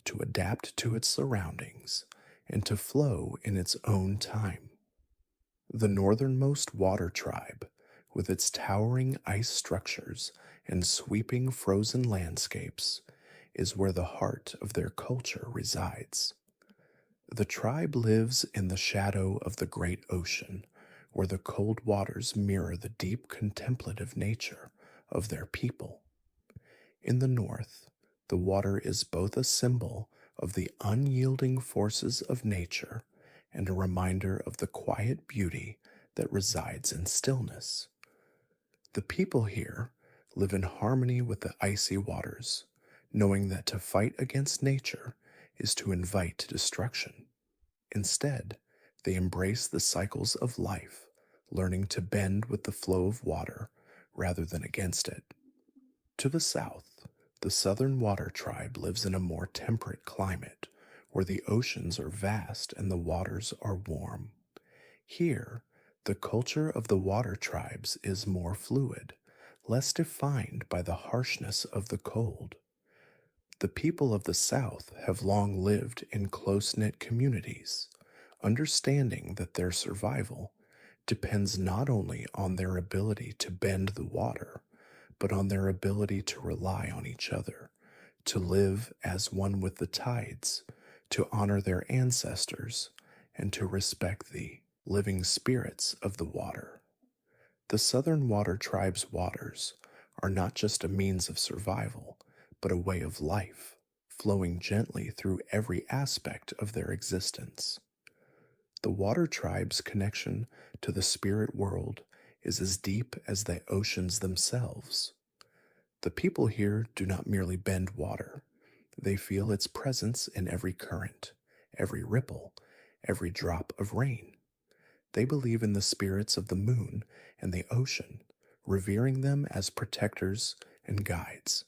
to adapt to its surroundings, and to flow in its own time. The northernmost water tribe, with its towering ice structures and sweeping frozen landscapes, is where the heart of their culture resides. The tribe lives in the shadow of the great ocean, where the cold waters mirror the deep contemplative nature of their people. In the north, the water is both a symbol of the unyielding forces of nature and a reminder of the quiet beauty that resides in stillness. The people here live in harmony with the icy waters, knowing that to fight against nature is to invite destruction. Instead, they embrace the cycles of life, learning to bend with the flow of water rather than against it. To the south, the southern water tribe lives in a more temperate climate, where the oceans are vast and the waters are warm. Here, the culture of the water tribes is more fluid, less defined by the harshness of the cold. The people of the South have long lived in close-knit communities, understanding that their survival depends not only on their ability to bend the water, but on their ability to rely on each other, to live as one with the tides, to honor their ancestors, and to respect the living spirits of the water. The Southern Water Tribe's waters are not just a means of survival, but a way of life, flowing gently through every aspect of their existence. The Water Tribe's connection to the spirit world is as deep as the oceans themselves. The people here do not merely bend water, they feel its presence in every current, every ripple, every drop of rain. They believe in the spirits of the moon and the ocean, revering them as protectors and guides.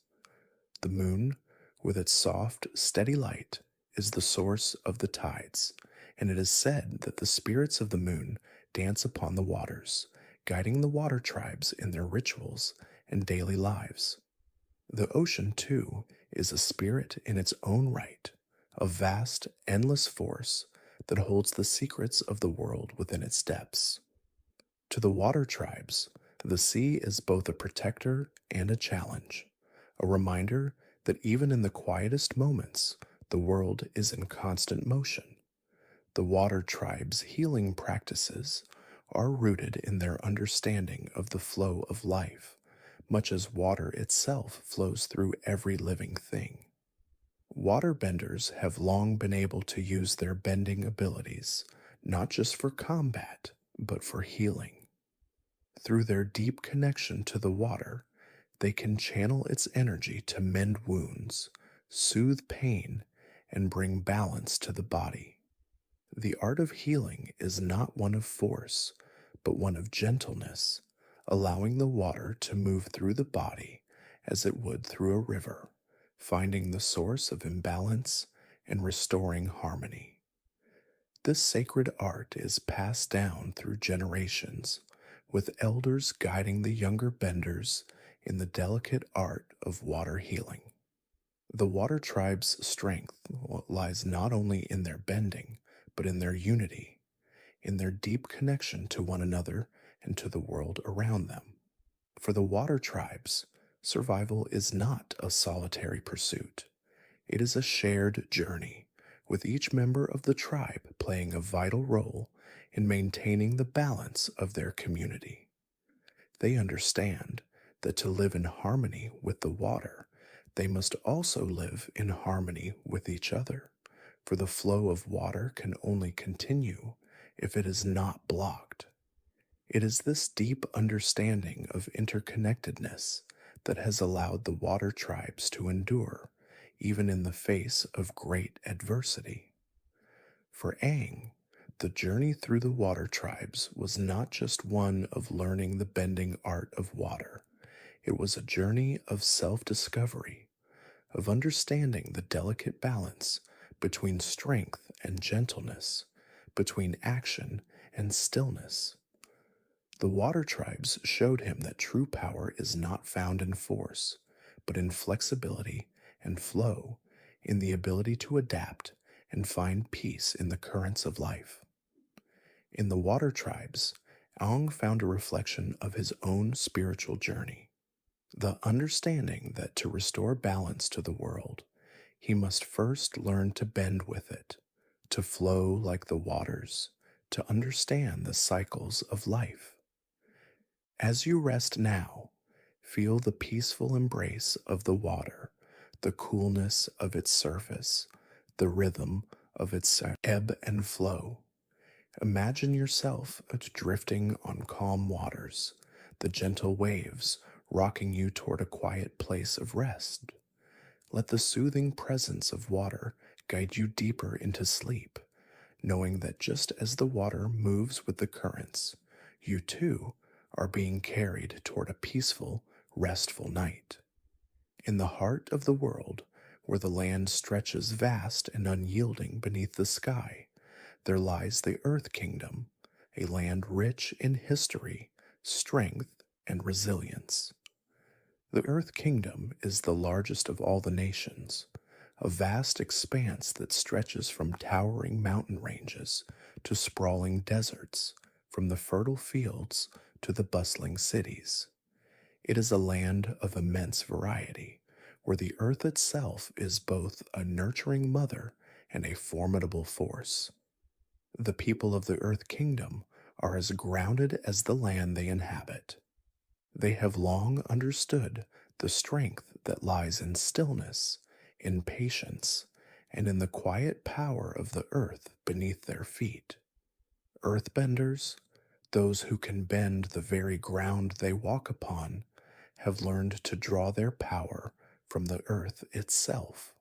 The moon, with its soft, steady light, is the source of the tides, and it is said that the spirits of the moon dance upon the waters, guiding the water tribes in their rituals and daily lives. The ocean, too, is a spirit in its own right, a vast, endless force that holds the secrets of the world within its depths. To the water tribes, the sea is both a protector and a challenge, a reminder that even in the quietest moments, the world is in constant motion, The water tribe's healing practices are rooted in their understanding of the flow of life, much as water itself flows through every living thing. Waterbenders have long been able to use their bending abilities, not just for combat, but for healing. Through their deep connection to the water, they can channel its energy to mend wounds, soothe pain, and bring balance to the body. The art of healing is not one of force, but one of gentleness, allowing the water to move through the body as it would through a river, finding the source of imbalance and restoring harmony. This sacred art is passed down through generations, with elders guiding the younger benders in the delicate art of water healing. The water tribe's strength lies not only in their bending, but in their unity, in their deep connection to one another and to the world around them. For the water tribes, survival is not a solitary pursuit. It is a shared journey, with each member of the tribe playing a vital role in maintaining the balance of their community. They understand that to live in harmony with the water, they must also live in harmony with each other, for the flow of water can only continue if it is not blocked. It is this deep understanding of interconnectedness that has allowed the water tribes to endure, even in the face of great adversity. For Aang, the journey through the water tribes was not just one of learning the bending art of water. It was a journey of self-discovery, of understanding the delicate balance between strength and gentleness, between action and stillness. The water tribes showed him that true power is not found in force, but in flexibility and flow, in the ability to adapt and find peace in the currents of life. In the water tribes, Aang found a reflection of his own spiritual journey, the understanding that to restore balance to the world, he must first learn to bend with it, to flow like the waters, to understand the cycles of life. As you rest now, feel the peaceful embrace of the water, the coolness of its surface, the rhythm of its ebb and flow. Imagine yourself drifting on calm waters, the gentle waves rocking you toward a quiet place of rest. Let the soothing presence of water guide you deeper into sleep, knowing that just as the water moves with the currents, you too are being carried toward a peaceful, restful night. In the heart of the world, where the land stretches vast and unyielding beneath the sky, there lies the Earth Kingdom, a land rich in history, strength, and resilience. The Earth Kingdom is the largest of all the nations, a vast expanse that stretches from towering mountain ranges to sprawling deserts, from the fertile fields to the bustling cities. It is a land of immense variety, where the earth itself is both a nurturing mother and a formidable force. The people of the Earth Kingdom are as grounded as the land they inhabit. They have long understood the strength that lies in stillness, in patience, and in the quiet power of the earth beneath their feet. Earthbenders, those who can bend the very ground they walk upon, have learned to draw their power from the earth itself.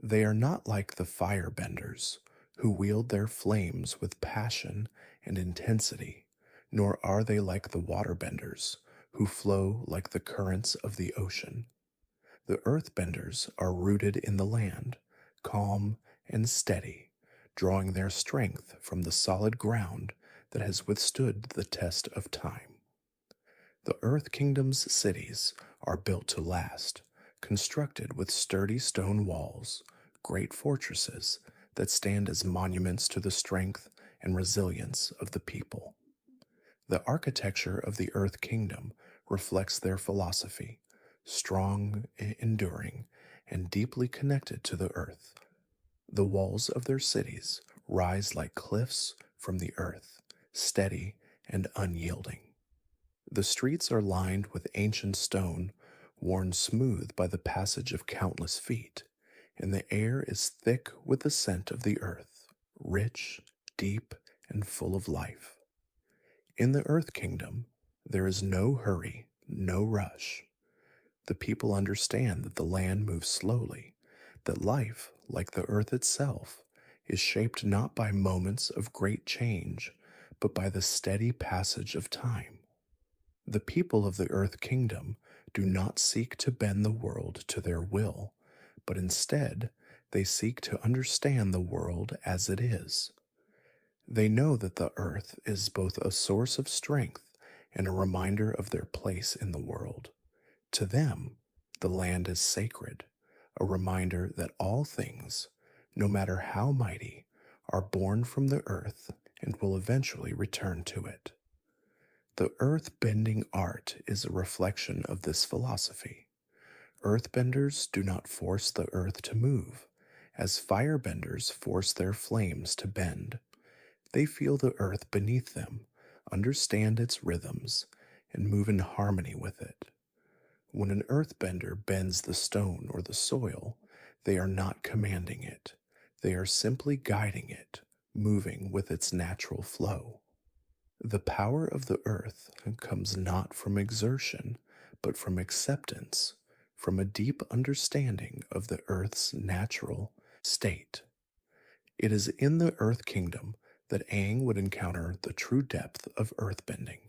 They are not like the firebenders, who wield their flames with passion and intensity, nor are they like the waterbenders, who flow like the currents of the ocean. The earthbenders are rooted in the land, calm and steady, drawing their strength from the solid ground that has withstood the test of time. The Earth Kingdom's cities are built to last, constructed with sturdy stone walls, great fortresses that stand as monuments to the strength and resilience of the people. The architecture of the Earth Kingdom reflects their philosophy, strong, enduring, and deeply connected to the earth. The walls of their cities rise like cliffs from the earth, steady and unyielding. The streets are lined with ancient stone, worn smooth by the passage of countless feet, and the air is thick with the scent of the earth, rich, deep, and full of life. In the Earth Kingdom, there is no hurry, no rush. The people understand that the land moves slowly, that life, like the earth itself, is shaped not by moments of great change, but by the steady passage of time. The people of the Earth Kingdom do not seek to bend the world to their will, but instead they seek to understand the world as it is. They know that the earth is both a source of strength and a reminder of their place in the world. To them, the land is sacred, a reminder that all things, no matter how mighty, are born from the earth and will eventually return to it. The earth-bending art is a reflection of this philosophy. Earthbenders do not force the earth to move, as firebenders force their flames to bend. They feel the earth beneath them, understand its rhythms, and move in harmony with it. When an earthbender bends the stone or the soil, they are not commanding it. They are simply guiding it, moving with its natural flow. The power of the earth comes not from exertion, but from acceptance, from a deep understanding of the earth's natural state. It is in the Earth Kingdom that Aang would encounter the true depth of earthbending.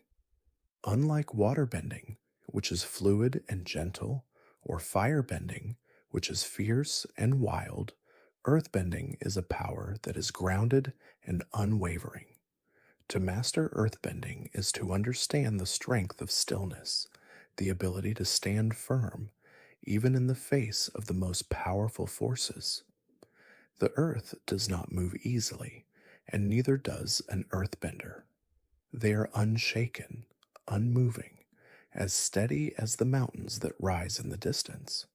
Unlike waterbending, which is fluid and gentle, or firebending, which is fierce and wild, earthbending is a power that is grounded and unwavering. To master earthbending is to understand the strength of stillness, the ability to stand firm, even in the face of the most powerful forces. The earth does not move easily, and neither does an earthbender. They are unshaken, unmoving, as steady as the mountains that rise in the distance.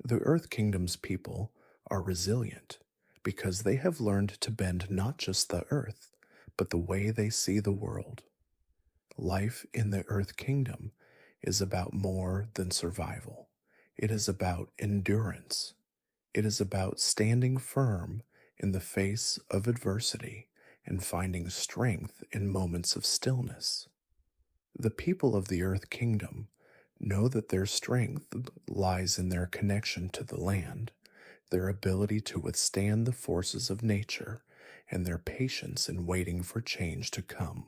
The Earth Kingdom's people are resilient because they have learned to bend not just the earth, but the way they see the world. Life in the Earth Kingdom is about more than survival. It is about endurance. It is about standing firm in the face of adversity and finding strength in moments of stillness. The people of the Earth Kingdom know that their strength lies in their connection to the land, their ability to withstand the forces of nature, and their patience in waiting for change to come.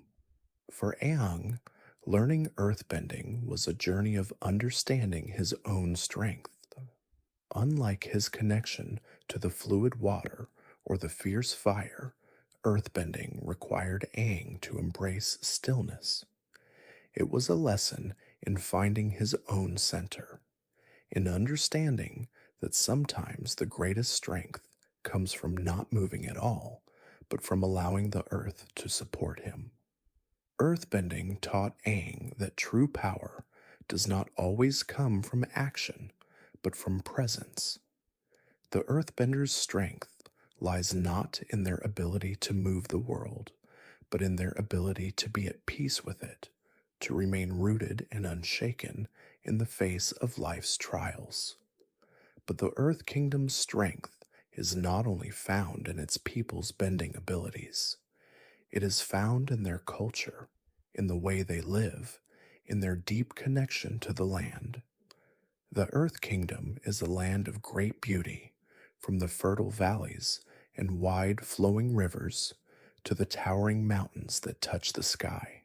For Aang, learning earthbending was a journey of understanding his own strength. Unlike his connection to the fluid water or the fierce fire, earthbending required Aang to embrace stillness. It was a lesson in finding his own center, in understanding that sometimes the greatest strength comes from not moving at all, but from allowing the earth to support him. Earthbending taught Aang that true power does not always come from action, but from presence. The earthbender's strength lies not in their ability to move the world, but in their ability to be at peace with it, to remain rooted and unshaken in the face of life's trials. But the Earth Kingdom's strength is not only found in its people's bending abilities. It is found in their culture, in the way they live, in their deep connection to the land. The Earth Kingdom is a land of great beauty, from the fertile valleys and wide flowing rivers to the towering mountains that touch the sky.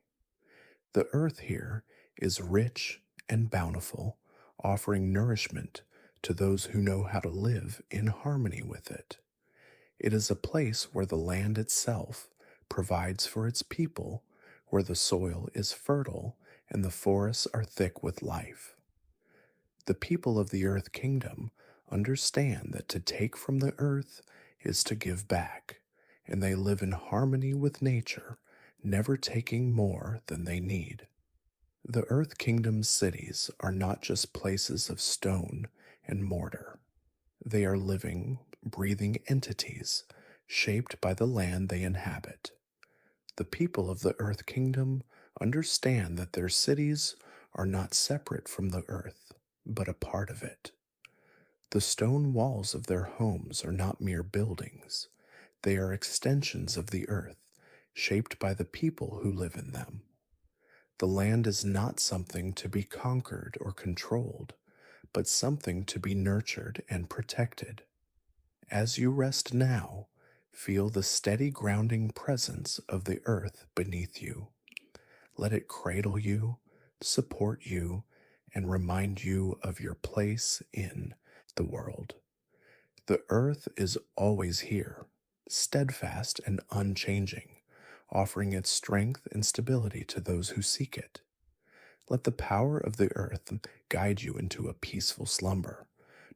The earth here is rich and bountiful, offering nourishment to those who know how to live in harmony with it. It is a place where the land itself provides for its people, where the soil is fertile and the forests are thick with life. The people of the Earth Kingdom understand that to take from the earth is to give back, and they live in harmony with nature, never taking more than they need. The Earth Kingdom's cities are not just places of stone and mortar. They are living, breathing entities shaped by the land they inhabit. The people of the Earth Kingdom understand that their cities are not separate from the earth, but a part of it. The stone walls of their homes are not mere buildings, they are extensions of the earth, shaped by the people who live in them. The land is not something to be conquered or controlled, but something to be nurtured and protected. As you rest now, feel the steady grounding presence of the earth beneath you. Let it cradle you, support you, and remind you of your place in the world. The earth is always here, steadfast and unchanging, offering its strength and stability to those who seek it. Let the power of the earth guide you into a peaceful slumber,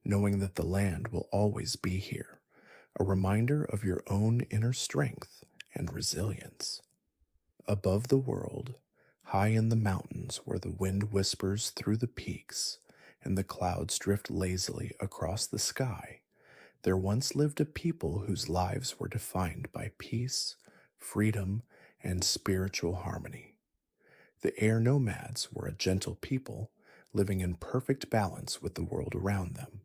knowing that the land will always be here, a reminder of your own inner strength and resilience. Above the world, high in the mountains where the wind whispers through the peaks and the clouds drift lazily across the sky, there once lived a people whose lives were defined by peace, freedom, and spiritual harmony. The air nomads were a gentle people living in perfect balance with the world around them.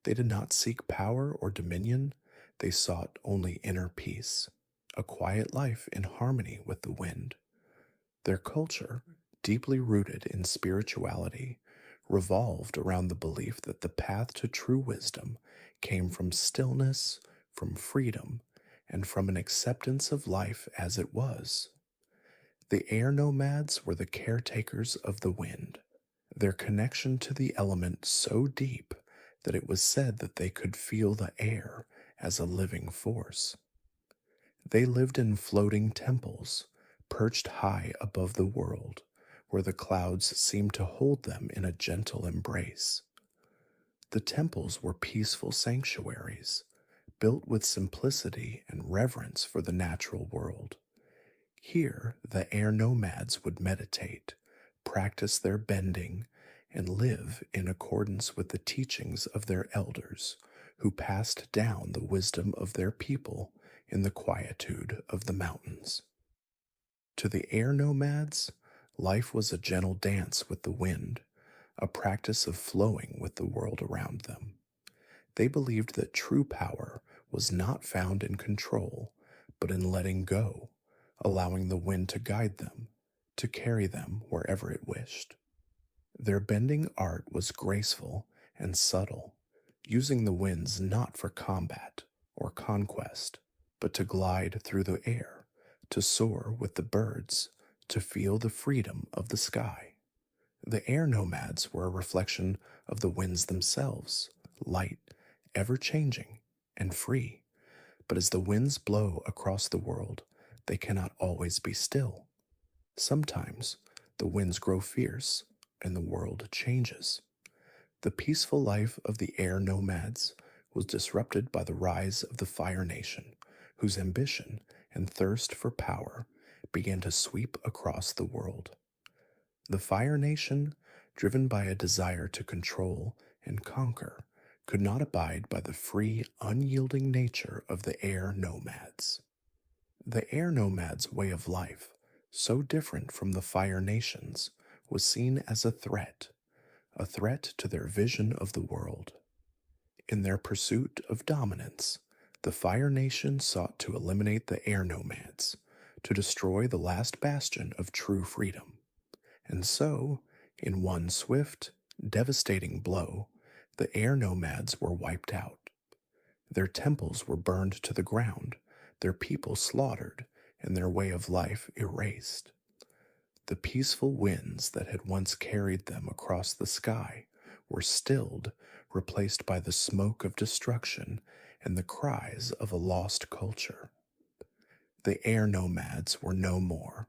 They did not seek power or dominion, they sought only inner peace, a quiet life in harmony with the wind. Their culture, deeply rooted in spirituality, revolved around the belief that the path to true wisdom came from stillness, from freedom, and from an acceptance of life as it was. The air nomads were the caretakers of the wind, their connection to the element so deep that it was said that they could feel the air as a living force. They lived in floating temples, perched high above the world, where the clouds seemed to hold them in a gentle embrace. The temples were peaceful sanctuaries, built with simplicity and reverence for the natural world. Here, the air nomads would meditate, practice their bending, and live in accordance with the teachings of their elders, who passed down the wisdom of their people in the quietude of the mountains. To the air nomads, life was a gentle dance with the wind, a practice of flowing with the world around them. They believed that true power was not found in control, but in letting go, allowing the wind to guide them, to carry them wherever it wished. Their bending art was graceful and subtle, using the winds not for combat or conquest, but to glide through the air, to soar with the birds, to feel the freedom of the sky. The air nomads were a reflection of the winds themselves, light, ever-changing, and free. But as the winds blow across the world, they cannot always be still. Sometimes the winds grow fierce and the world changes. The peaceful life of the air nomads was disrupted by the rise of the Fire Nation, whose ambition and thirst for power began to sweep across the world. The Fire Nation, driven by a desire to control and conquer, could not abide by the free, unyielding nature of the air nomads. The air nomads' way of life, so different from the Fire Nation's, was seen as a threat to their vision of the world. In their pursuit of dominance, the Fire Nation sought to eliminate the air nomads, to destroy the last bastion of true freedom. And so, in one swift, devastating blow, the air nomads were wiped out. Their temples were burned to the ground, their people slaughtered, and their way of life erased. The peaceful winds that had once carried them across the sky were stilled, replaced by the smoke of destruction and the cries of a lost culture. The air nomads were no more.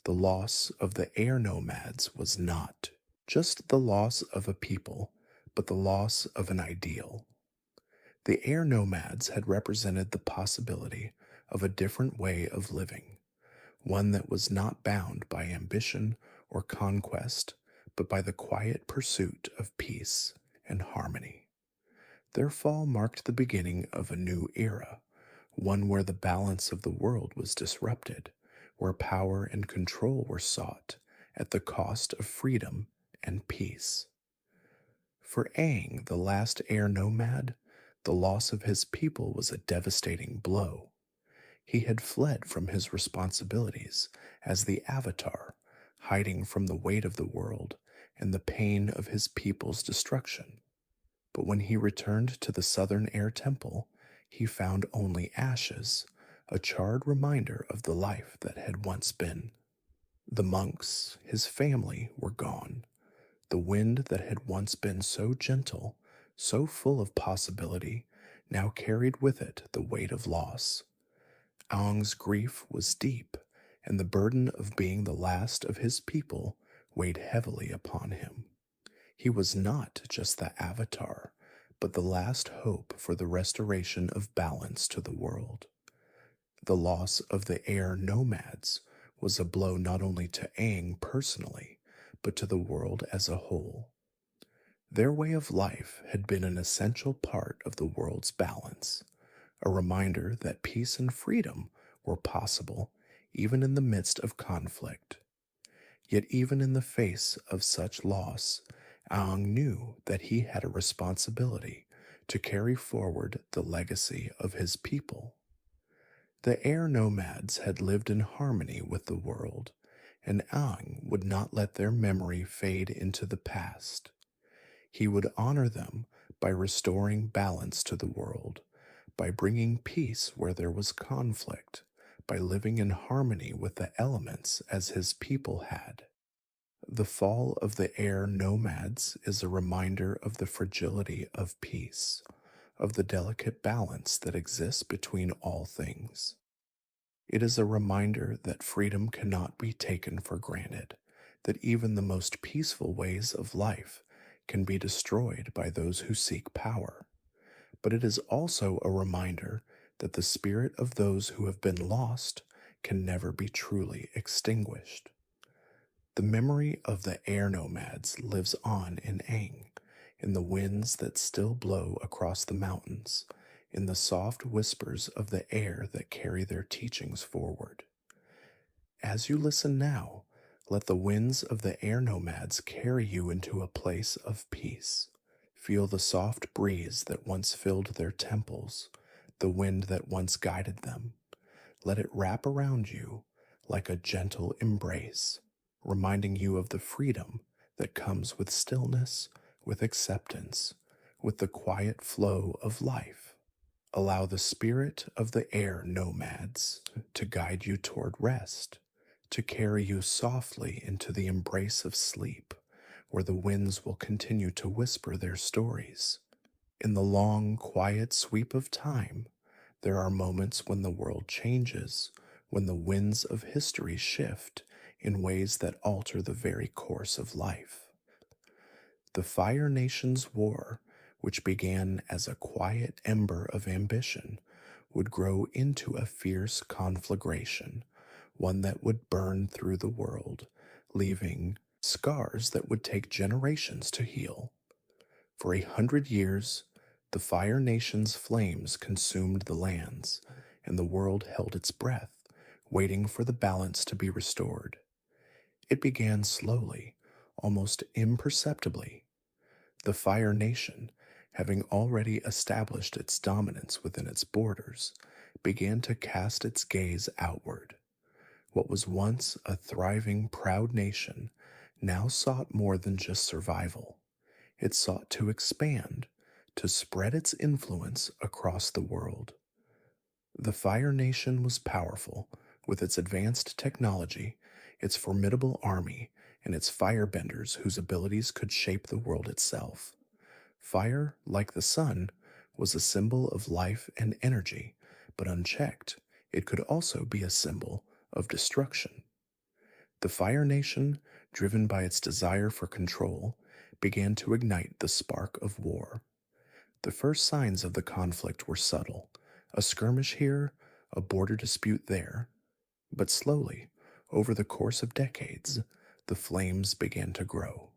The loss of the air nomads was not just the loss of a people, but the loss of an ideal. The air nomads had represented the possibility of a different way of living, one that was not bound by ambition or conquest, but by the quiet pursuit of peace and harmony. Their fall marked the beginning of a new era, one where the balance of the world was disrupted, where power and control were sought at the cost of freedom and peace. For Aang, the last air nomad, the loss of his people was a devastating blow. He had fled from his responsibilities as the Avatar, hiding from the weight of the world and the pain of his people's destruction. But when he returned to the Southern Air Temple, he found only ashes, a charred reminder of the life that had once been. The monks, his family, were gone. The wind that had once been so gentle, so full of possibility, now carried with it the weight of loss. Aang's grief was deep, and the burden of being the last of his people weighed heavily upon him. He was not just the Avatar, but the last hope for the restoration of balance to the world. The loss of the air nomads was a blow not only to Aang personally, but to the world as a whole. Their way of life had been an essential part of the world's balance, a reminder that peace and freedom were possible even in the midst of conflict. Yet even in the face of such loss, Aang knew that he had a responsibility to carry forward the legacy of his people. The air nomads had lived in harmony with the world, and Aang would not let their memory fade into the past. He would honor them by restoring balance to the world, by bringing peace where there was conflict, by living in harmony with the elements as his people had. The fall of the air nomads is a reminder of the fragility of peace, of the delicate balance that exists between all things. It is a reminder that freedom cannot be taken for granted, that even the most peaceful ways of life can be destroyed by those who seek power. But it is also a reminder that the spirit of those who have been lost can never be truly extinguished. The memory of the air nomads lives on in Aang, in the winds that still blow across the mountains, in the soft whispers of the air that carry their teachings forward. As you listen now, let the winds of the air nomads carry you into a place of peace. Feel the soft breeze that once filled their temples, the wind that once guided them. Let it wrap around you like a gentle embrace, reminding you of the freedom that comes with stillness, with acceptance, with the quiet flow of life. Allow the spirit of the air nomads to guide you toward rest, to carry you softly into the embrace of sleep, where the winds will continue to whisper their stories. In the long, quiet sweep of time, there are moments when the world changes, when the winds of history shift in ways that alter the very course of life. The Fire Nation's war, which began as a quiet ember of ambition, would grow into a fierce conflagration, one that would burn through the world, leaving scars that would take generations to heal. For 100 years, the Fire Nation's flames consumed the lands, and the world held its breath, waiting for the balance to be restored. It began slowly, almost imperceptibly. The Fire Nation, having already established its dominance within its borders, began to cast its gaze outward. What was once a thriving, proud nation now sought more than just survival. It sought to expand, to spread its influence across the world. The Fire Nation was powerful, with its advanced technology, its formidable army, and its firebenders whose abilities could shape the world itself. Fire, like the sun, was a symbol of life and energy, but unchecked, it could also be a symbol of destruction. The Fire Nation, driven by its desire for control, began to ignite the spark of war. The first signs of the conflict were subtle, a skirmish here, a border dispute there. But slowly, over the course of decades, the flames began to grow.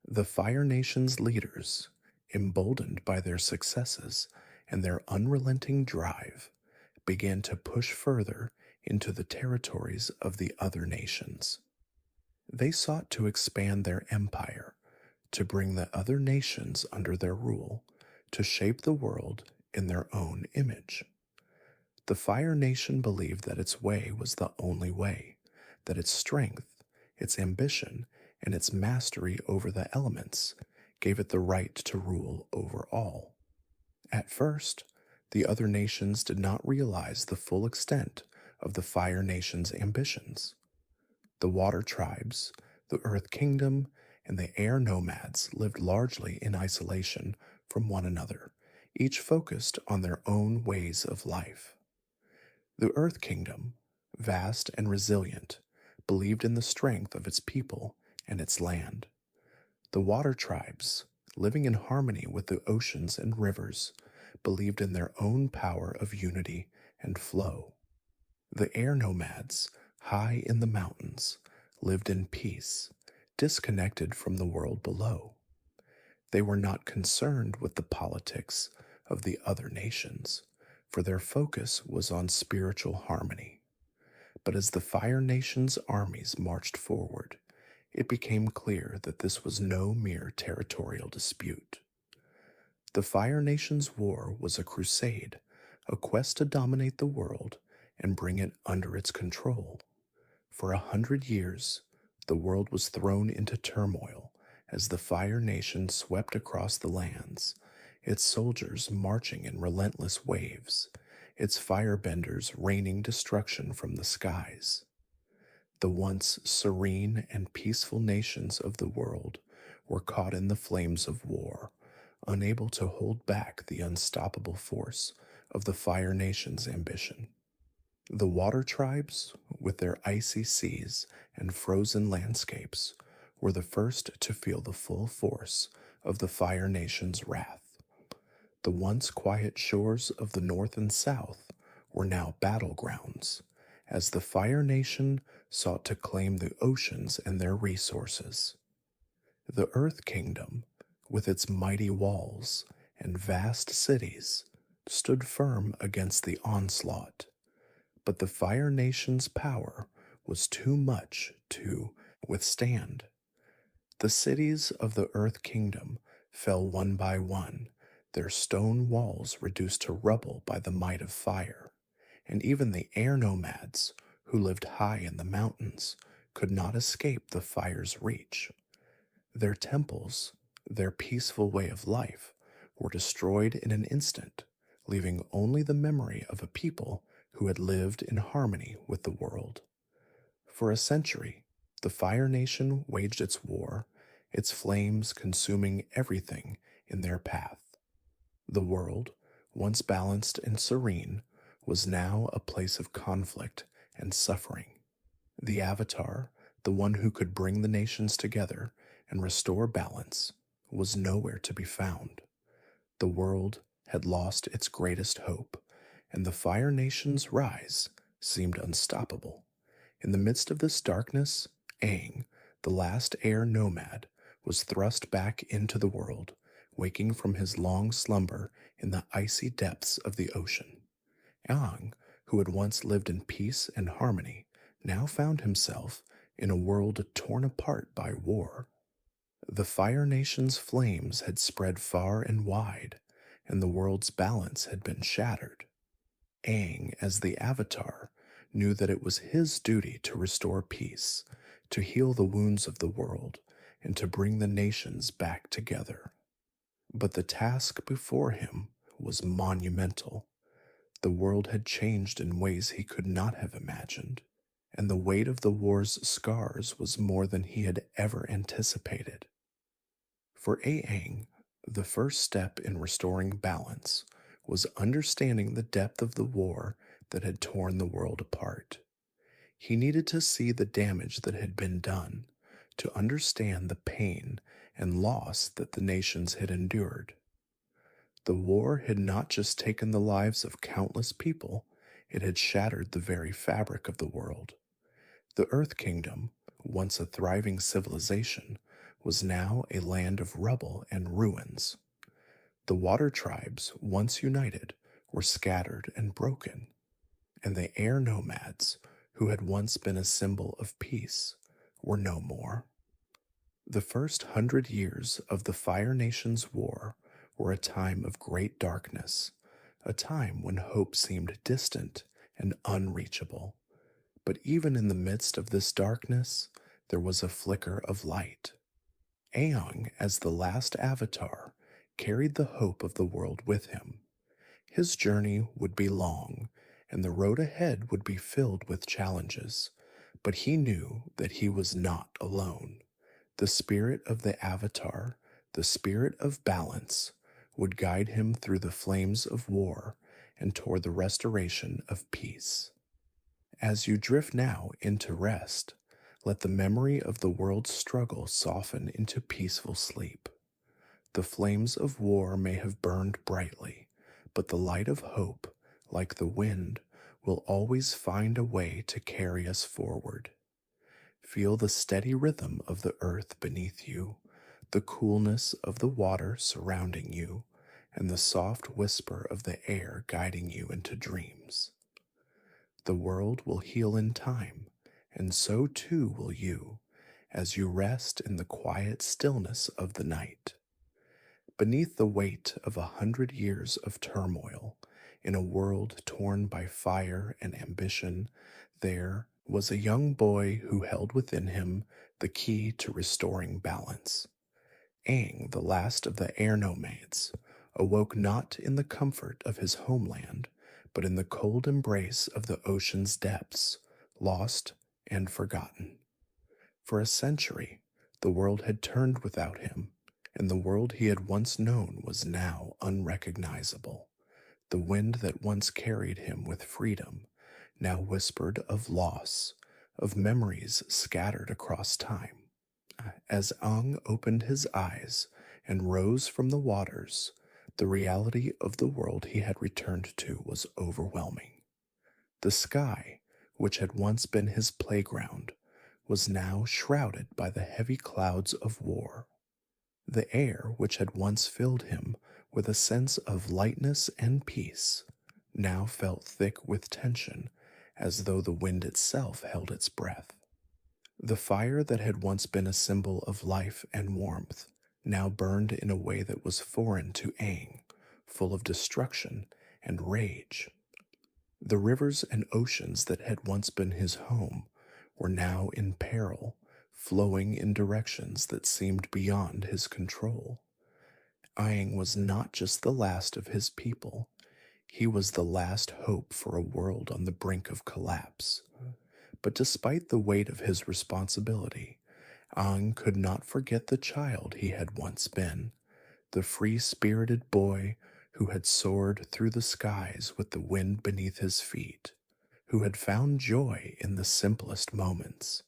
The Fire Nation's leaders, emboldened by their successes and their unrelenting drive, began to push further into the territories of the other nations. They sought to expand their empire, to bring the other nations under their rule, to shape the world in their own image. The Fire Nation believed that its way was the only way, that its strength, its ambition, and its mastery over the elements gave it the right to rule over all. At first, the other nations did not realize the full extent of the Fire Nation's ambitions. The Water Tribes, the Earth Kingdom, and the Air Nomads lived largely in isolation from one another, each focused on their own ways of life. The Earth Kingdom, vast and resilient, believed in the strength of its people and its land. The Water Tribes, living in harmony with the oceans and rivers, believed in their own power of unity and flow. The Air Nomads, high in the mountains, lived in peace, disconnected from the world below. They were not concerned with the politics of the other nations, for their focus was on spiritual harmony. But as the Fire Nation's armies marched forward, it became clear that this was no mere territorial dispute. The Fire Nation's war was a crusade, a quest to dominate the world and bring it under its control. For 100 years, the world was thrown into turmoil as the Fire Nation swept across the lands, its soldiers marching in relentless waves, its firebenders raining destruction from the skies. The once serene and peaceful nations of the world were caught in the flames of war, unable to hold back the unstoppable force of the Fire Nation's ambition. The Water Tribes, with their icy seas and frozen landscapes, were the first to feel the full force of the Fire Nation's wrath. The once quiet shores of the North and South were now battlegrounds, as the Fire Nation sought to claim the oceans and their resources. The Earth Kingdom, with its mighty walls and vast cities, stood firm against the onslaught. But the Fire Nation's power was too much to withstand. The cities of the Earth Kingdom fell one by one, their stone walls reduced to rubble by the might of fire, and even the Air Nomads, who lived high in the mountains, could not escape the fire's reach. Their temples, their peaceful way of life, were destroyed in an instant, leaving only the memory of a people who had lived in harmony with the world. For a century, the Fire Nation waged its war, its flames consuming everything in their path. The world, once balanced and serene, was now a place of conflict and suffering. The Avatar, the one who could bring the nations together and restore balance, was nowhere to be found. The world had lost its greatest hope, and the Fire Nation's rise seemed unstoppable. In the midst of this darkness, Aang, the last air nomad, was thrust back into the world, waking from his long slumber in the icy depths of the ocean. Aang, who had once lived in peace and harmony, now found himself in a world torn apart by war. The Fire Nation's flames had spread far and wide, and the world's balance had been shattered. Aang, as the Avatar, knew that it was his duty to restore peace, to heal the wounds of the world, and to bring the nations back together. But the task before him was monumental. The world had changed in ways he could not have imagined, and the weight of the war's scars was more than he had ever anticipated. For Aang, the first step in restoring balance was understanding the depth of the war that had torn the world apart. He needed to see the damage that had been done, to understand the pain and loss that the nations had endured. The war had not just taken the lives of countless people, it had shattered the very fabric of the world. The Earth Kingdom, once a thriving civilization, was now a land of rubble and ruins. The Water Tribes, once united, were scattered and broken. and the air nomads, who had once been a symbol of peace, were no more. The first 100 years of the Fire Nation's war were a time of great darkness, a time when hope seemed distant and unreachable. But even in the midst of this darkness, there was a flicker of light. Aang, as the last avatar, carried the hope of the world with him. His journey would be long, and the road ahead would be filled with challenges, but he knew that he was not alone. The spirit of the Avatar, the spirit of balance, would guide him through the flames of war and toward the restoration of peace. As you drift now into rest, let the memory of the world's struggle soften into peaceful sleep. The flames of war may have burned brightly, but the light of hope, like the wind, will always find a way to carry us forward. Feel the steady rhythm of the earth beneath you, the coolness of the water surrounding you, and the soft whisper of the air guiding you into dreams. The world will heal in time, and so too will you, as you rest in the quiet stillness of the night. Beneath the weight of 100 years of turmoil, in a world torn by fire and ambition, there was a young boy who held within him the key to restoring balance. Aang, the last of the air nomads, awoke not in the comfort of his homeland, but in the cold embrace of the ocean's depths, lost and forgotten. For a century, the world had turned without him, and the world he had once known was now unrecognizable. The wind that once carried him with freedom now whispered of loss, of memories scattered across time. As Aang opened his eyes and rose from the waters, the reality of the world he had returned to was overwhelming. The sky, which had once been his playground, was now shrouded by the heavy clouds of war. The air, which had once filled him with a sense of lightness and peace, now felt thick with tension, as though the wind itself held its breath. The fire that had once been a symbol of life and warmth now burned in a way that was foreign to Aang, full of destruction and rage. The rivers and oceans that had once been his home were now in peril, flowing in directions that seemed beyond his control. Aang was not just the last of his people, he was the last hope for a world on the brink of collapse. But despite the weight of his responsibility, Aang could not forget the child he had once been, the free-spirited boy who had soared through the skies with the wind beneath his feet, who had found joy in the simplest moments.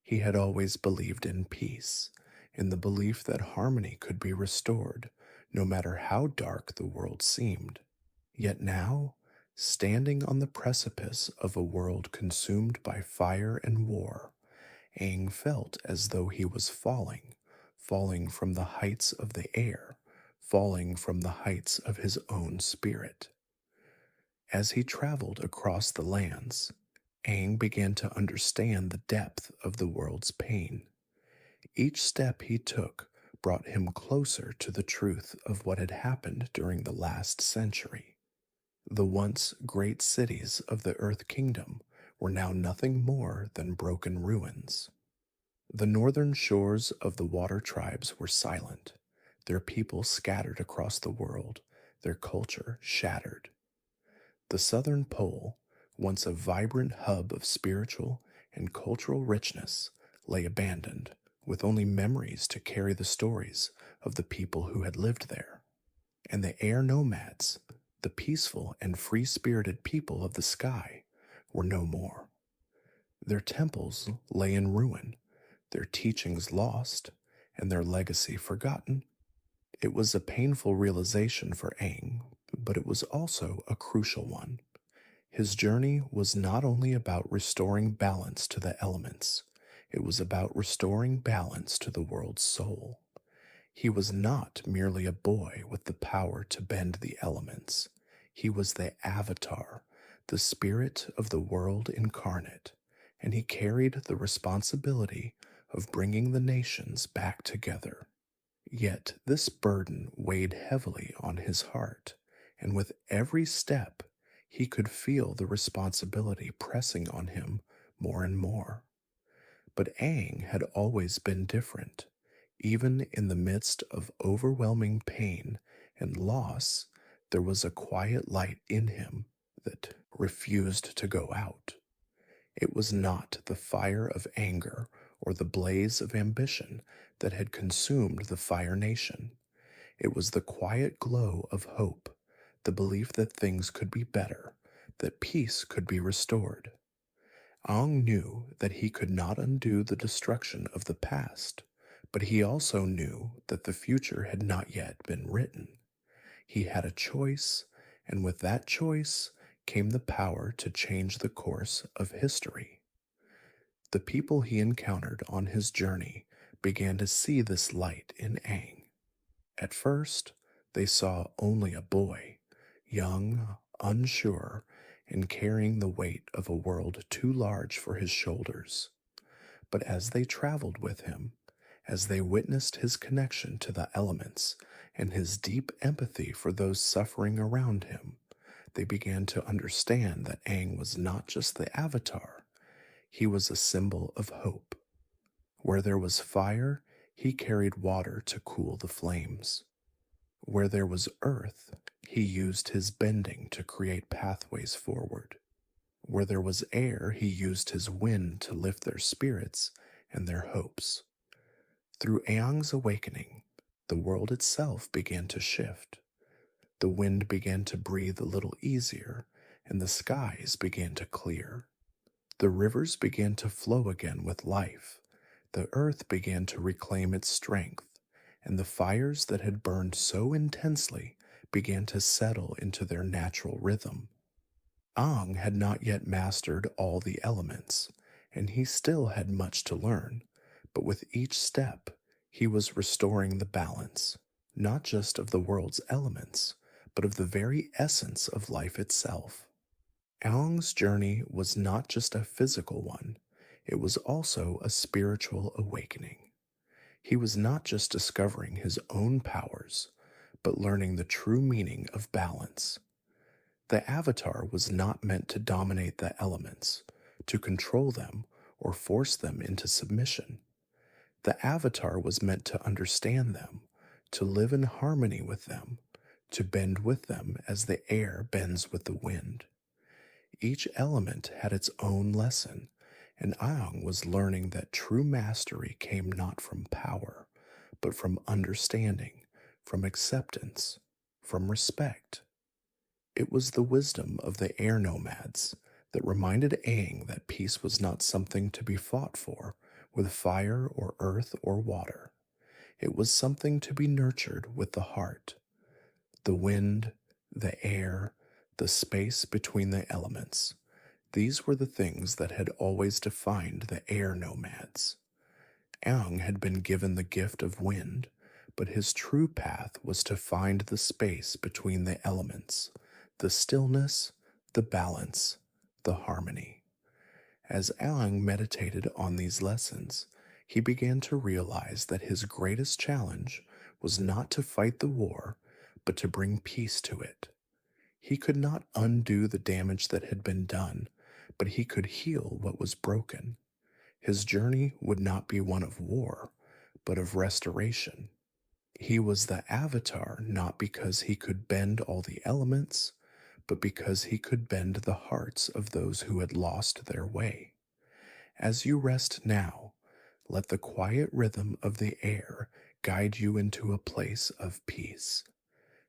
He had always believed in peace, in the belief that harmony could be restored, no matter how dark the world seemed. Yet now, standing on the precipice of a world consumed by fire and war, Aang felt as though he was falling from the heights of the air, falling from the heights of his own spirit. As he traveled across the lands, Aang began to understand the depth of the world's pain. Each step he took brought him closer to the truth of what had happened during the last century. The once great cities of the Earth Kingdom were now nothing more than broken ruins. The northern shores of the water tribes were silent, their people scattered across the world, their culture shattered. The southern pole, once a vibrant hub of spiritual and cultural richness, lay abandoned, with only memories to carry the stories of the people who had lived there. And the air nomads, the peaceful and free-spirited people of the sky, were no more. Their temples lay in ruin, their teachings lost, and their legacy forgotten. It was a painful realization for Aang, but it was also a crucial one. His journey was not only about restoring balance to the elements, it was about restoring balance to the world's soul. He was not merely a boy with the power to bend the elements. He was the Avatar, the spirit of the world incarnate, and he carried the responsibility of bringing the nations back together. Yet this burden weighed heavily on his heart, and with every step he could feel the responsibility pressing on him more and more. But Aang had always been different. Even in the midst of overwhelming pain and loss, there was a quiet light in him that refused to go out. It was not the fire of anger or the blaze of ambition that had consumed the Fire Nation. It was the quiet glow of hope, the belief that things could be better, that peace could be restored. Aang knew that he could not undo the destruction of the past, but he also knew that the future had not yet been written. He had a choice, and with that choice came the power to change the course of history. The people he encountered on his journey began to see this light in Aang. At first, they saw only a boy, young, unsure, and carrying the weight of a world too large for his shoulders. But as they traveled with him, as they witnessed his connection to the elements and his deep empathy for those suffering around him, they began to understand that Aang was not just the avatar, he was a symbol of hope. Where there was fire, he carried water to cool the flames. Where there was earth, he used his bending to create pathways forward. Where there was air, he used his wind to lift their spirits and their hopes. Through Aang's awakening, the world itself began to shift. The wind began to breathe a little easier, and the skies began to clear. The rivers began to flow again with life. The earth began to reclaim its strength, and the fires that had burned so intensely began to settle into their natural rhythm. Aang had not yet mastered all the elements, and he still had much to learn, but with each step, he was restoring the balance, not just of the world's elements, but of the very essence of life itself. Aang's journey was not just a physical one, it was also a spiritual awakening. He was not just discovering his own powers, but learning the true meaning of balance. The Avatar was not meant to dominate the elements, to control them, or force them into submission. The Avatar was meant to understand them, to live in harmony with them, to bend with them as the air bends with the wind. Each element had its own lesson, and Aang was learning that true mastery came not from power, but from understanding, from acceptance, from respect. It was the wisdom of the air nomads that reminded Aang that peace was not something to be fought for with fire or earth or water. It was something to be nurtured with the heart. The wind, the air, the space between the elements. These were the things that had always defined the air nomads. Aang had been given the gift of wind, but his true path was to find the space between the elements, the stillness, the balance, the harmony. As Aang meditated on these lessons, he began to realize that his greatest challenge was not to fight the war, but to bring peace to it. He could not undo the damage that had been done, but he could heal what was broken. His journey would not be one of war, but of restoration. He was the Avatar not because he could bend all the elements, but because he could bend the hearts of those who had lost their way. As you rest now, let the quiet rhythm of the air guide you into a place of peace.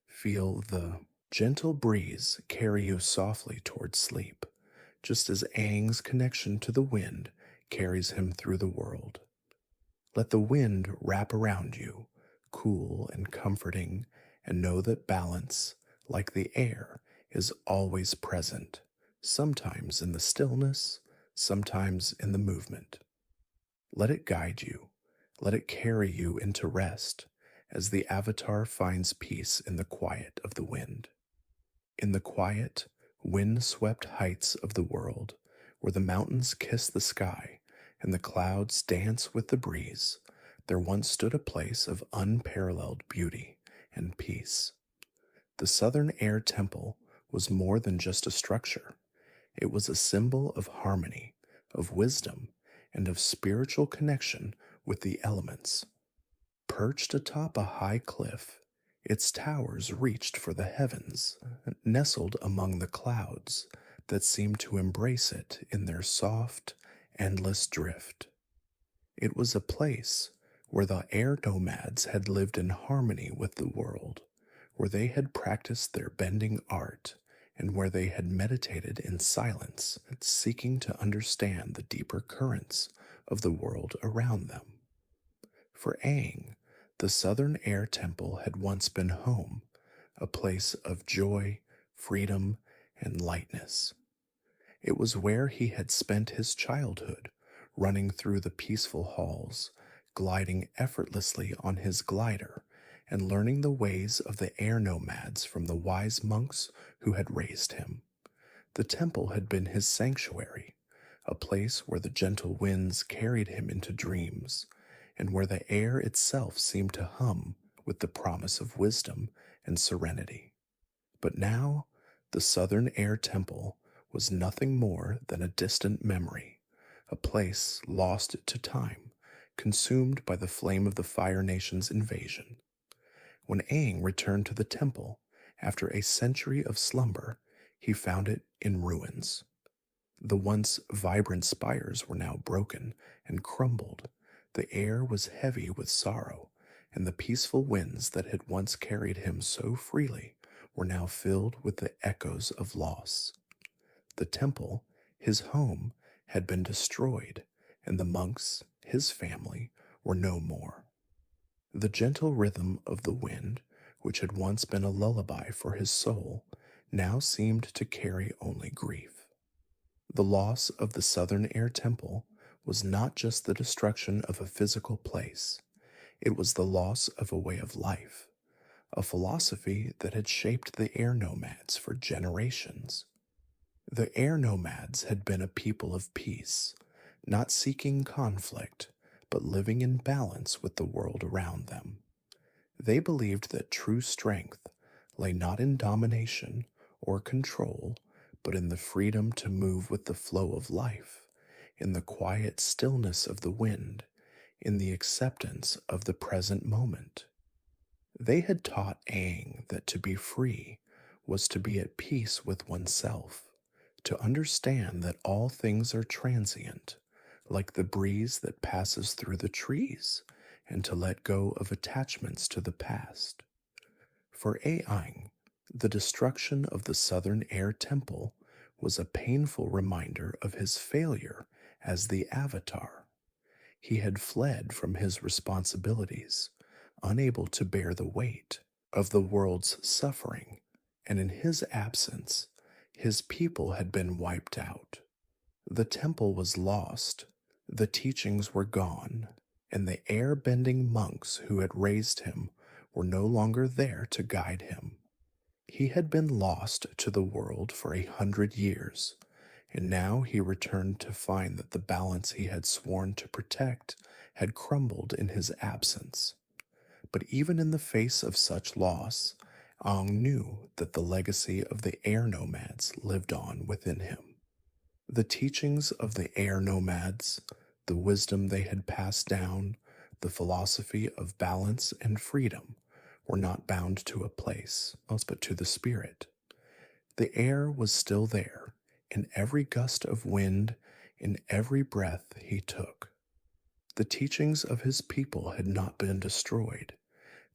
Feel the gentle breeze carry you softly towards sleep, just as Aang's connection to the wind carries him through the world. Let the wind wrap around you, cool and comforting, and know that balance, like the air, is always present, sometimes in the stillness, sometimes in the movement. Let it guide you, let it carry you into rest, as the Avatar finds peace in the quiet of the wind. In the quiet, wind-swept heights of the world, where the mountains kiss the sky and the clouds dance with the breeze, there once stood a place of unparalleled beauty and peace. The Southern Air Temple was more than just a structure. It was a symbol of harmony, of wisdom, and of spiritual connection with the elements. Perched atop a high cliff, its towers reached for the heavens, nestled among the clouds that seemed to embrace it in their soft, endless drift. It was a place where the air nomads had lived in harmony with the world, where they had practiced their bending art, and where they had meditated in silence, seeking to understand the deeper currents of the world around them. For Aang, the Southern Air Temple had once been home, a place of joy, freedom, and lightness. It was where he had spent his childhood, running through the peaceful halls, gliding effortlessly on his glider, and learning the ways of the air nomads from the wise monks who had raised him. The temple had been his sanctuary, a place where the gentle winds carried him into dreams, and where the air itself seemed to hum with the promise of wisdom and serenity. But now, the Southern Air Temple was nothing more than a distant memory, a place lost to time, consumed by the flame of the Fire Nation's invasion. When Aang returned to the temple, after a century of slumber, he found it in ruins. The once vibrant spires were now broken and crumbled. The air was heavy with sorrow, and the peaceful winds that had once carried him so freely were now filled with the echoes of loss. The temple, his home, had been destroyed, and the monks, his family, were no more. The gentle rhythm of the wind, which had once been a lullaby for his soul, now seemed to carry only grief. The loss of the Southern Air Temple was not just the destruction of a physical place, it was the loss of a way of life, a philosophy that had shaped the air nomads for generations. The air nomads had been a people of peace, not seeking conflict, but living in balance with the world around them. They believed that true strength lay not in domination or control, but in the freedom to move with the flow of life, in the quiet stillness of the wind, in the acceptance of the present moment. They had taught Aang that to be free was to be at peace with oneself, to understand that all things are transient, like the breeze that passes through the trees, and to let go of attachments to the past. For Aang, the destruction of the Southern Air Temple was a painful reminder of his failure as the Avatar. He had fled from his responsibilities, unable to bear the weight of the world's suffering, and in his absence, his people had been wiped out. The temple was lost, the teachings were gone, and the air-bending monks who had raised him were no longer there to guide him. He had been lost to the world for 100 years, and now he returned to find that the balance he had sworn to protect had crumbled in his absence. But even in the face of such loss, Aang knew that the legacy of the air nomads lived on within him. The teachings of the air nomads, the wisdom they had passed down, the philosophy of balance and freedom were not bound to a place, but to the spirit. The air was still there, in every gust of wind, in every breath he took. The teachings of his people had not been destroyed.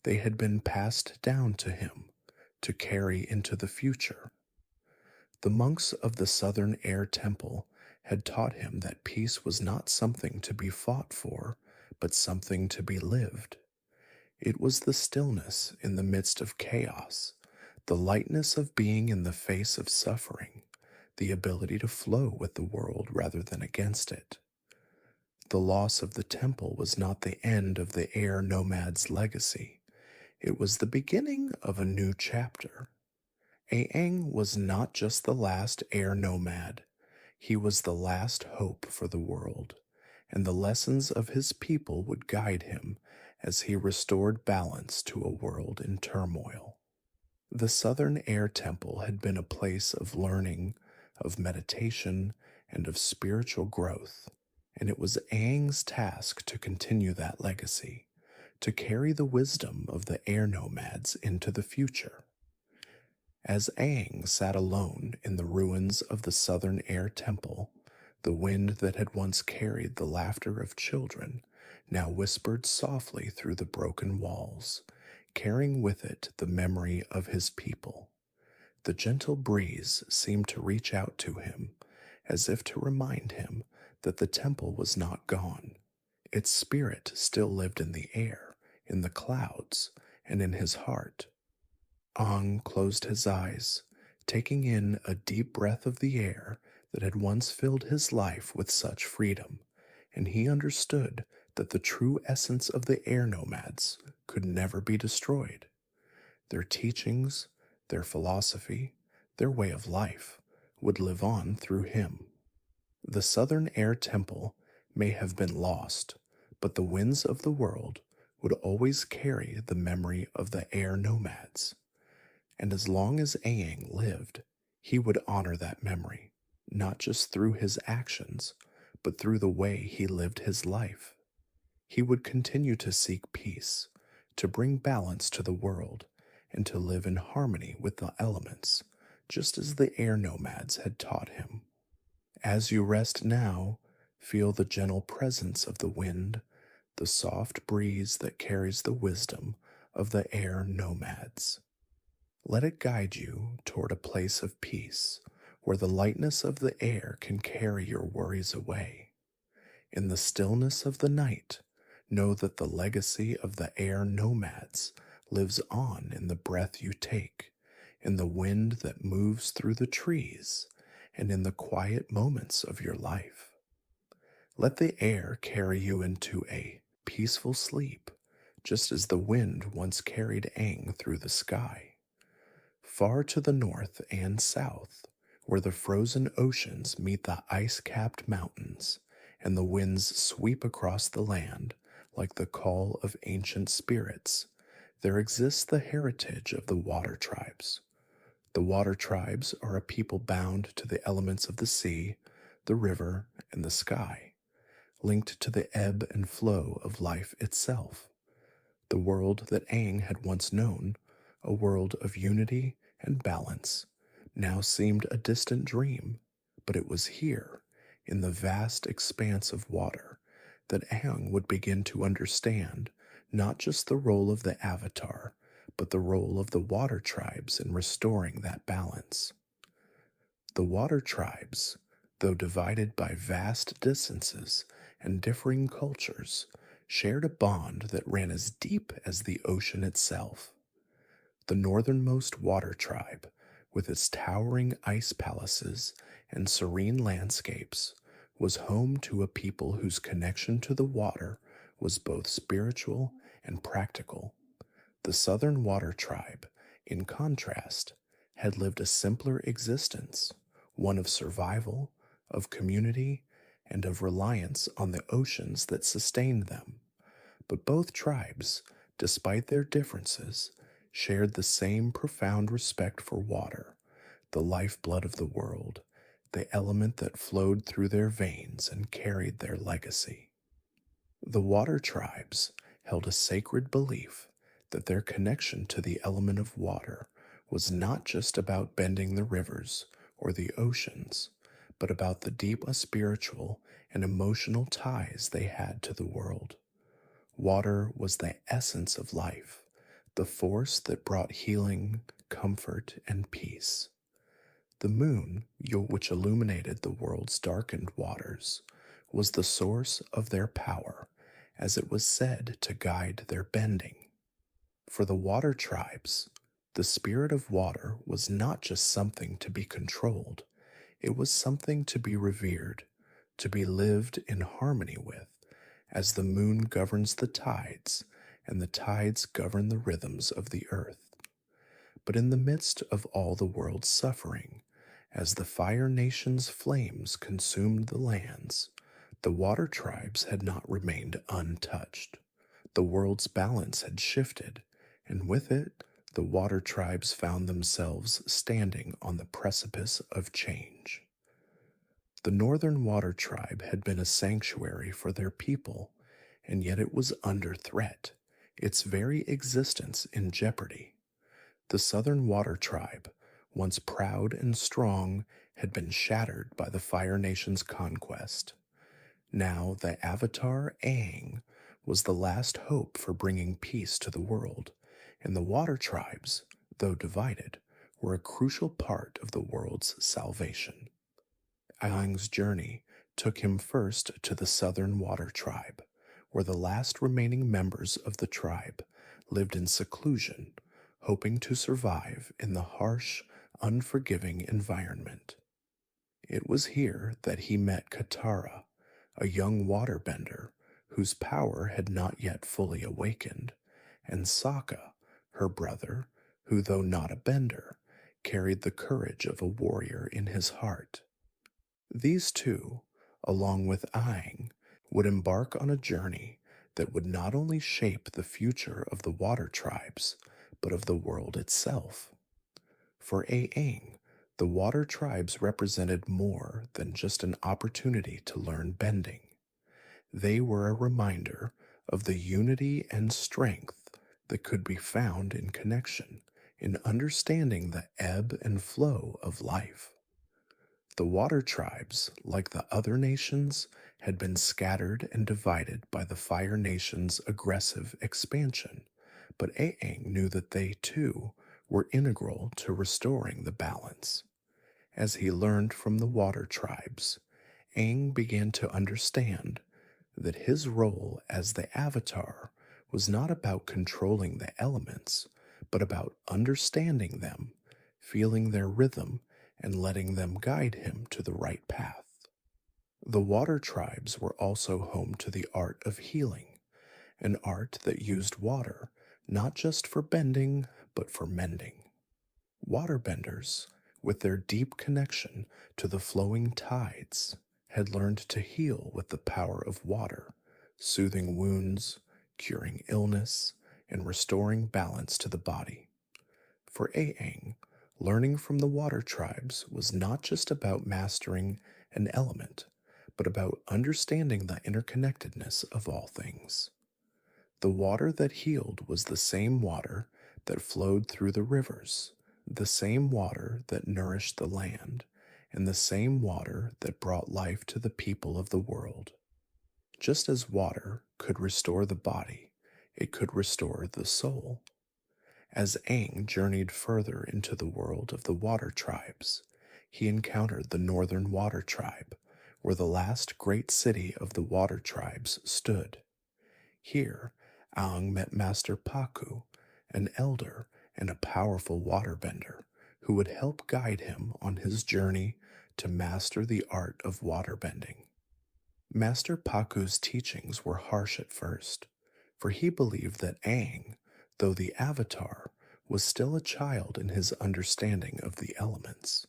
They had been passed down to him, to carry into the future. The monks of the Southern Air Temple had taught him that peace was not something to be fought for, but something to be lived. It was the stillness in the midst of chaos, the lightness of being in the face of suffering, the ability to flow with the world rather than against it. The loss of the temple was not the end of the air nomad's legacy. It was the beginning of a new chapter. Aang was not just the last air nomad, he was the last hope for the world, and the lessons of his people would guide him as he restored balance to a world in turmoil. The Southern Air Temple had been a place of learning, of meditation, and of spiritual growth, and it was Aang's task to continue that legacy, to carry the wisdom of the air nomads into the future. As Aang sat alone in the ruins of the Southern Air Temple, the wind that had once carried the laughter of children now whispered softly through the broken walls, carrying with it the memory of his people. The gentle breeze seemed to reach out to him, as if to remind him that the temple was not gone. Its spirit still lived in the air, in the clouds, and in his heart. Aang closed his eyes, taking in a deep breath of the air that had once filled his life with such freedom, and he understood that the true essence of the air nomads could never be destroyed. Their teachings, their philosophy, their way of life would live on through him. The Southern Air Temple may have been lost, but the winds of the world would always carry the memory of the air nomads. And as long as Aang lived, he would honor that memory, not just through his actions, but through the way he lived his life. He would continue to seek peace, to bring balance to the world, and to live in harmony with the elements, just as the air nomads had taught him. As you rest now, feel the gentle presence of the wind, the soft breeze that carries the wisdom of the air nomads. Let it guide you toward a place of peace, where the lightness of the air can carry your worries away. In the stillness of the night, know that the legacy of the air nomads lives on in the breath you take, in the wind that moves through the trees, and in the quiet moments of your life. Let the air carry you into a peaceful sleep, just as the wind once carried Aang through the sky. Far to the north and south, where the frozen oceans meet the ice-capped mountains, and the winds sweep across the land like the call of ancient spirits, there exists the heritage of the water tribes. The water tribes are a people bound to the elements of the sea, the river, and the sky, linked to the ebb and flow of life itself. The world that Aang had once known, a world of unity and balance, now seemed a distant dream, but it was here, in the vast expanse of water, that Aang would begin to understand not just the role of the Avatar, but the role of the water tribes in restoring that balance. The water tribes, though divided by vast distances and differing cultures, shared a bond that ran as deep as the ocean itself. The northernmost water tribe, with its towering ice palaces and serene landscapes, was home to a people whose connection to the water was both spiritual and practical. The southern water tribe, in contrast, had lived a simpler existence, one of survival, of community, and of reliance on the oceans that sustained them. But both tribes, despite their differences, shared the same profound respect for water, the lifeblood of the world, the element that flowed through their veins and carried their legacy. The water tribes held a sacred belief that their connection to the element of water was not just about bending the rivers or the oceans, but about the deep spiritual and emotional ties they had to the world. Water was the essence of life, the force that brought healing, comfort, and peace. The moon, which illuminated the world's darkened waters, was the source of their power, as it was said to guide their bending. For the water tribes, the spirit of water was not just something to be controlled, it was something to be revered, to be lived in harmony with, as the moon governs the tides, and the tides govern the rhythms of the earth. But in the midst of all the world's suffering, as the Fire Nation's flames consumed the lands, the water tribes had not remained untouched. The world's balance had shifted, and with it, the water tribes found themselves standing on the precipice of change. The Northern Water Tribe had been a sanctuary for their people, and yet it was under threat, its very existence in jeopardy. The Southern Water Tribe, once proud and strong, had been shattered by the Fire Nation's conquest. Now the Avatar Aang was the last hope for bringing peace to the world, and the Water Tribes, though divided, were a crucial part of the world's salvation. Aang's journey took him first to the Southern Water Tribe, where the last remaining members of the tribe lived in seclusion, hoping to survive in the harsh, unforgiving environment. It was here that he met Katara, a young waterbender whose power had not yet fully awakened, and Sokka, her brother, who, though not a bender, carried the courage of a warrior in his heart. These two, along with Aang, would embark on a journey that would not only shape the future of the water tribes, but of the world itself. For Aang, the water tribes represented more than just an opportunity to learn bending. They were a reminder of the unity and strength that could be found in connection, in understanding the ebb and flow of life. The water tribes, like the other nations, had been scattered and divided by the Fire Nation's aggressive expansion, but Aang knew that they, too, were integral to restoring the balance. As he learned from the water tribes, Aang began to understand that his role as the Avatar was not about controlling the elements, but about understanding them, feeling their rhythm, and letting them guide him to the right path. The water tribes were also home to the art of healing, an art that used water not just for bending, but for mending. Waterbenders, with their deep connection to the flowing tides, had learned to heal with the power of water, soothing wounds, curing illness, and restoring balance to the body. For Aang, learning from the water tribes was not just about mastering an element, but about understanding the interconnectedness of all things. The water that healed was the same water that flowed through the rivers, the same water that nourished the land, and the same water that brought life to the people of the world. Just as water could restore the body, it could restore the soul. As Aang journeyed further into the world of the water tribes, he encountered the Northern Water Tribe, where the last great city of the water tribes stood. Here, Aang met Master Paku, an elder and a powerful waterbender who would help guide him on his journey to master the art of waterbending. Master Paku's teachings were harsh at first, for he believed that Aang, though the Avatar, was still a child in his understanding of the elements.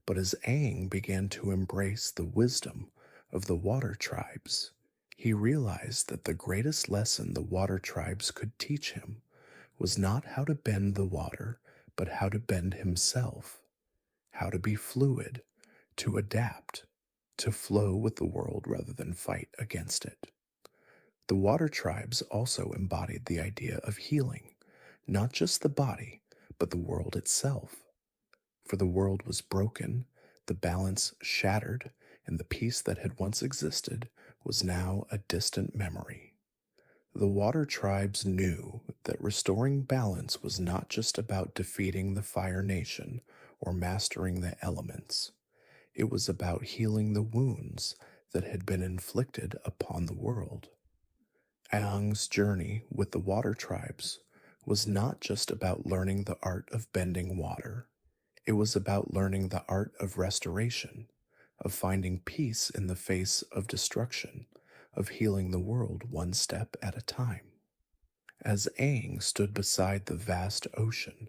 But as Aang began to embrace the wisdom of the water tribes, he realized that the greatest lesson the water tribes could teach him was not how to bend the water, but how to bend himself, how to be fluid, to adapt, to flow with the world rather than fight against it. The water tribes also embodied the idea of healing, not just the body, but the world itself. For the world was broken, the balance shattered, and the peace that had once existed was now a distant memory. The water tribes knew that restoring balance was not just about defeating the Fire Nation or mastering the elements. It was about healing the wounds that had been inflicted upon the world. Aang's journey with the water tribes was not just about learning the art of bending water. It was about learning the art of restoration, of finding peace in the face of destruction, of healing the world one step at a time. As Aang stood beside the vast ocean,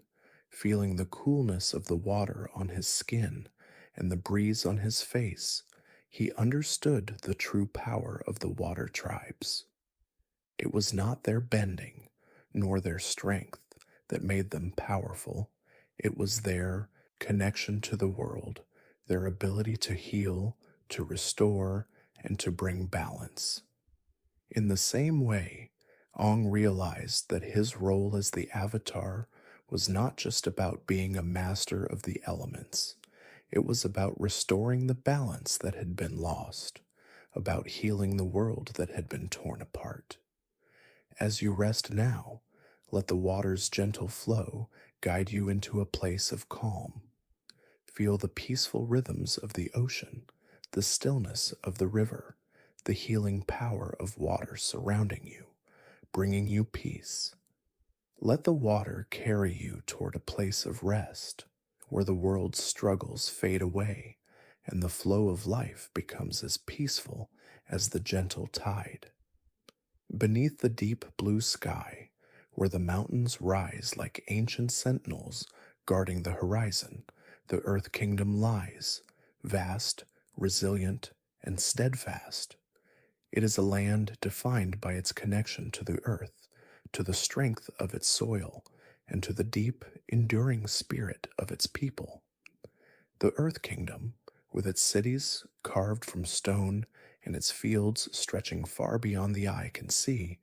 Feeling the coolness of the water on his skin and the breeze on his face, he understood the true power of the water tribes. It was not their bending, nor their strength that made them powerful. It was their connection to the world, their ability to heal, to restore, and to bring balance. In the same way, Ong realized that his role as the Avatar was not just about being a master of the elements. It was about restoring the balance that had been lost, about healing the world that had been torn apart. As you rest now, let the water's gentle flow guide you into a place of calm. Feel the peaceful rhythms of the ocean, the stillness of the river, the healing power of water surrounding you, bringing you peace. Let the water carry you toward a place of rest, where the world's struggles fade away and the flow of life becomes as peaceful as the gentle tide. Beneath the deep blue sky, where the mountains rise like ancient sentinels guarding the horizon, the Earth Kingdom lies, vast, resilient, and steadfast. It is a land defined by its connection to the earth, to the strength of its soil, and to the deep, enduring spirit of its people. The Earth Kingdom, with its cities carved from stone and its fields stretching far beyond the eye can see,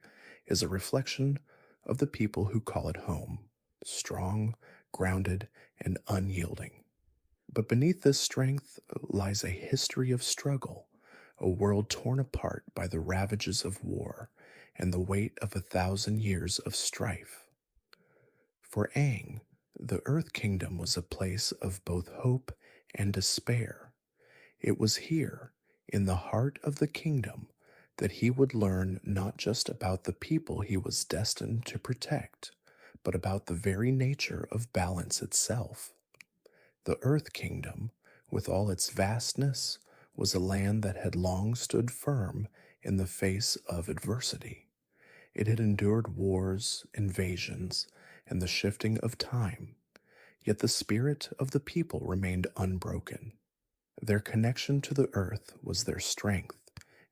is a reflection of the people who call it home, strong, grounded, and unyielding. But beneath this strength lies a history of struggle, a world torn apart by the ravages of war and the weight of 1,000 years of strife. For Aang, the Earth Kingdom was a place of both hope and despair. It was here, in the heart of the kingdom, that he would learn not just about the people he was destined to protect, but about the very nature of balance itself. The Earth Kingdom, with all its vastness, was a land that had long stood firm in the face of adversity. It had endured wars, invasions, and the shifting of time, yet the spirit of the people remained unbroken. Their connection to the earth was their strength,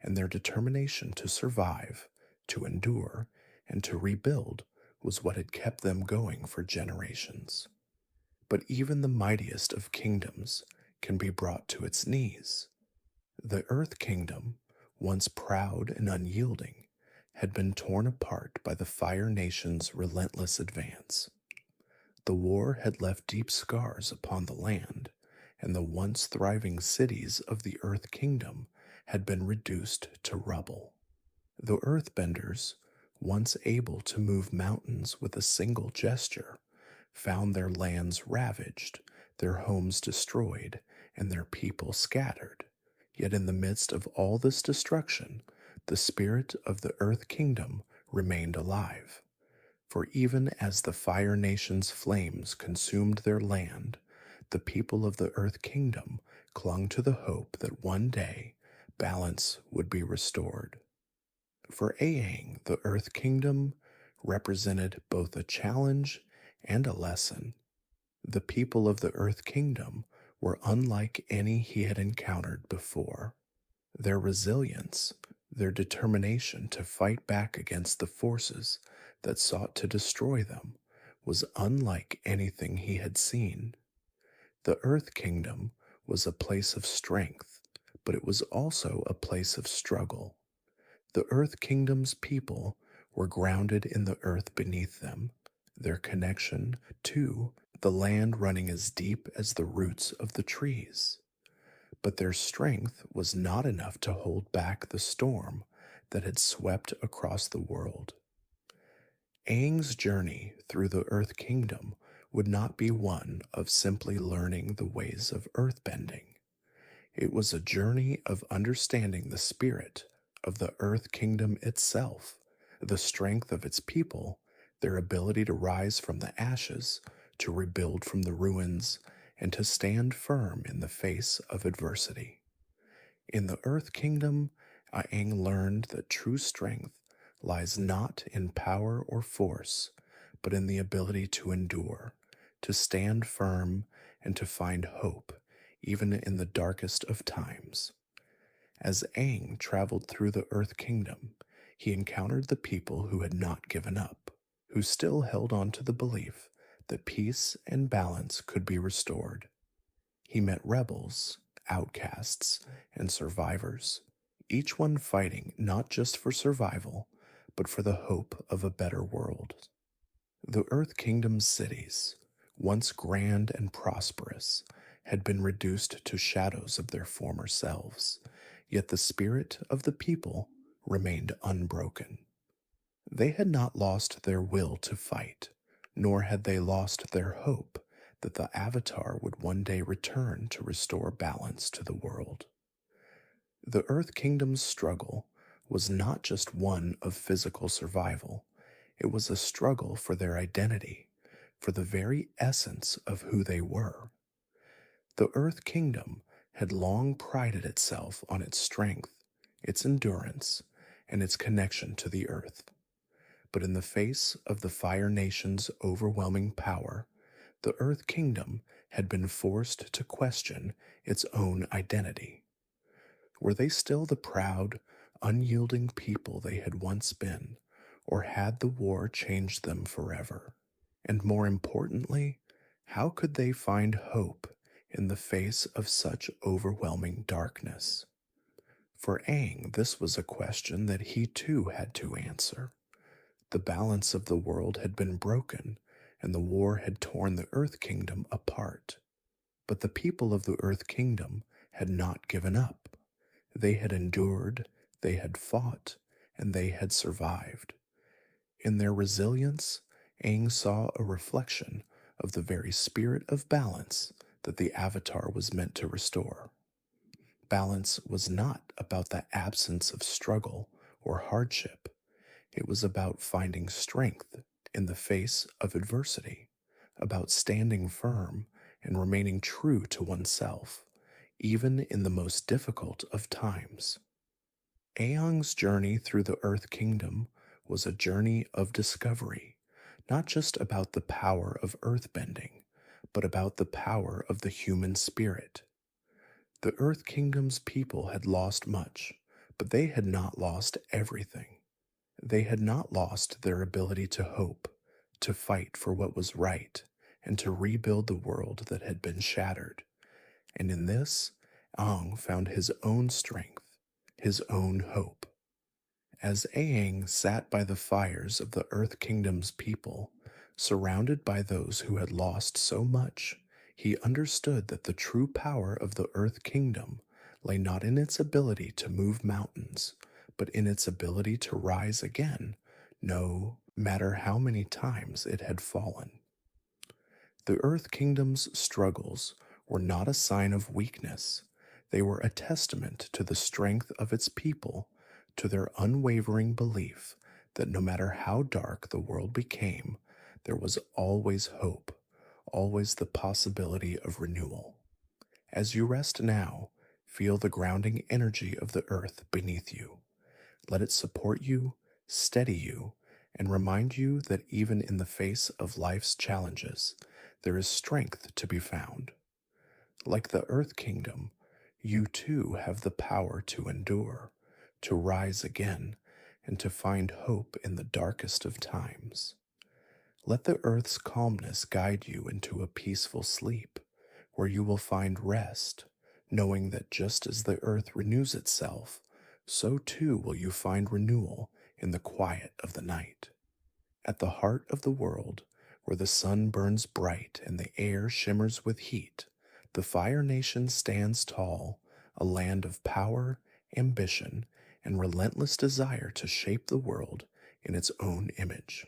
and their determination to survive, to endure, and to rebuild was what had kept them going for generations. But even the mightiest of kingdoms can be brought to its knees. The Earth Kingdom, once proud and unyielding, had been torn apart by the Fire Nation's relentless advance. The war had left deep scars upon the land, and the once thriving cities of the Earth Kingdom had been reduced to rubble. The Earthbenders, once able to move mountains with a single gesture, found their lands ravaged, their homes destroyed, and their people scattered. Yet in the midst of all this destruction, the spirit of the Earth Kingdom remained alive. For even as the Fire Nation's flames consumed their land, the people of the Earth Kingdom clung to the hope that one day balance would be restored. For Aang, the Earth Kingdom represented both a challenge and a lesson. The people of the Earth Kingdom were unlike any he had encountered before. Their resilience, their determination to fight back against the forces that sought to destroy them, was unlike anything he had seen. The Earth Kingdom was a place of strength, but it was also a place of struggle. The Earth Kingdom's people were grounded in the earth beneath them, their connection to the land running as deep as the roots of the trees. But their strength was not enough to hold back the storm that had swept across the world. Aang's journey through the Earth Kingdom would not be one of simply learning the ways of earthbending. It was a journey of understanding the spirit of the Earth Kingdom itself, the strength of its people, their ability to rise from the ashes, to rebuild from the ruins, and to stand firm in the face of adversity. In the Earth Kingdom, Aang learned that true strength lies not in power or force, but in the ability to endure, to stand firm, and to find hope, even in the darkest of times. As Aang traveled through the Earth Kingdom, he encountered the people who had not given up, who still held on to the belief that peace and balance could be restored. He met rebels, outcasts, and survivors, each one fighting not just for survival, but for the hope of a better world. The Earth Kingdom's cities, once grand and prosperous, had been reduced to shadows of their former selves, yet the spirit of the people remained unbroken. They had not lost their will to fight, nor had they lost their hope that the Avatar would one day return to restore balance to the world. The Earth Kingdom's struggle was not just one of physical survival, it was a struggle for their identity, for the very essence of who they were. The Earth Kingdom had long prided itself on its strength, its endurance, and its connection to the earth. But in the face of the Fire Nation's overwhelming power, the Earth Kingdom had been forced to question its own identity. Were they still the proud, unyielding people they had once been, or had the war changed them forever? And more importantly, how could they find hope in the face of such overwhelming darkness? For Aang, this was a question that he too had to answer. The balance of the world had been broken, and the war had torn the Earth Kingdom apart. But the people of the Earth Kingdom had not given up. They had endured, they had fought, and they had survived. In their resilience, Aang saw a reflection of the very spirit of balance that the Avatar was meant to restore. Balance was not about the absence of struggle or hardship. It was about finding strength in the face of adversity, about standing firm and remaining true to oneself, even in the most difficult of times. Aang's journey through the Earth Kingdom was a journey of discovery, not just about the power of earthbending, but about the power of the human spirit. The Earth Kingdom's people had lost much, but they had not lost everything. They had not lost their ability to hope, to fight for what was right, and to rebuild the world that had been shattered. And in this, Aang found his own strength, his own hope. As Aang sat by the fires of the Earth Kingdom's people, surrounded by those who had lost so much, he understood that the true power of the Earth Kingdom lay not in its ability to move mountains, but in its ability to rise again, no matter how many times it had fallen. The Earth Kingdom's struggles were not a sign of weakness. They were a testament to the strength of its people, to their unwavering belief that no matter how dark the world became, there was always hope, always the possibility of renewal. As you rest now, feel the grounding energy of the earth beneath you. Let it support you, steady you, and remind you that even in the face of life's challenges, there is strength to be found. Like the Earth Kingdom, you too have the power to endure, to rise again, and to find hope in the darkest of times. Let the earth's calmness guide you into a peaceful sleep, where you will find rest, knowing that just as the earth renews itself, so too will you find renewal in the quiet of the night. At the heart of the world, where the sun burns bright and the air shimmers with heat, the Fire Nation stands tall, a land of power, ambition, and relentless desire to shape the world in its own image.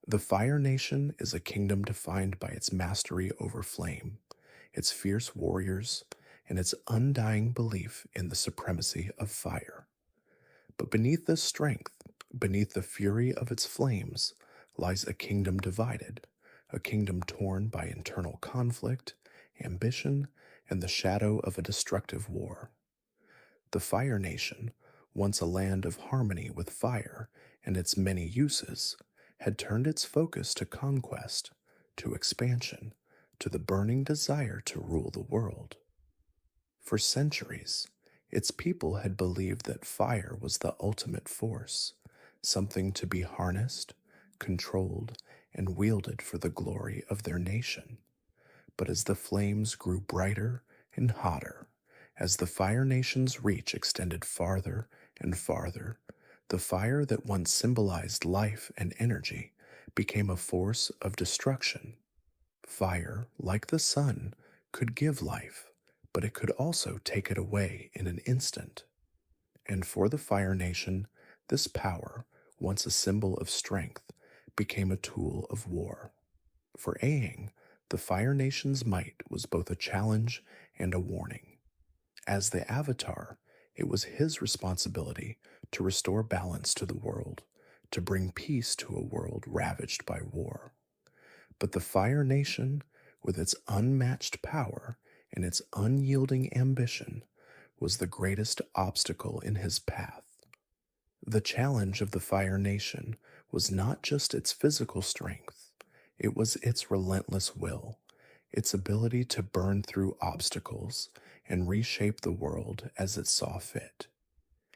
The Fire Nation is a kingdom defined by its mastery over flame, its fierce warriors, and its undying belief in the supremacy of fire. But beneath this strength, beneath the fury of its flames, lies a kingdom divided, a kingdom torn by internal conflict, ambition, and the shadow of a destructive war. The Fire Nation, once a land of harmony with fire and its many uses, had turned its focus to conquest, to expansion, to the burning desire to rule the world. For centuries, its people had believed that fire was the ultimate force, something to be harnessed, controlled, and wielded for the glory of their nation. But as the flames grew brighter and hotter, as the Fire Nation's reach extended farther and farther, the fire that once symbolized life and energy became a force of destruction. Fire, like the sun, could give life, but it could also take it away in an instant. And for the Fire Nation, this power, once a symbol of strength, became a tool of war. For Aang, the Fire Nation's might was both a challenge and a warning. As the Avatar, it was his responsibility to restore balance to the world, to bring peace to a world ravaged by war. But the Fire Nation, with its unmatched power and its unyielding ambition, was the greatest obstacle in his path. The challenge of the Fire Nation was not just its physical strength, it was its relentless will, its ability to burn through obstacles and reshape the world as it saw fit.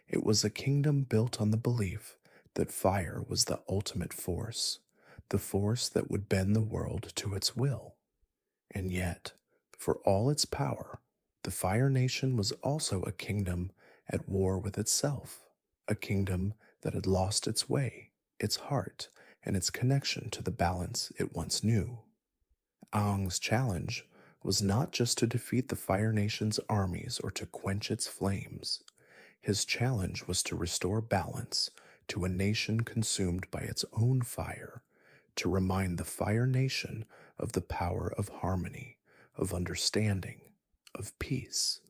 It was a kingdom built on the belief that fire was the ultimate force, the force that would bend the world to its will. And yet, for all its power, the Fire Nation was also a kingdom at war with itself, a kingdom that had lost its way, its heart, and its connection to the balance it once knew. Aang's challenge was not just to defeat the Fire Nation's armies or to quench its flames. His challenge was to restore balance to a nation consumed by its own fire, to remind the Fire Nation of the power of harmony, of understanding, of peace.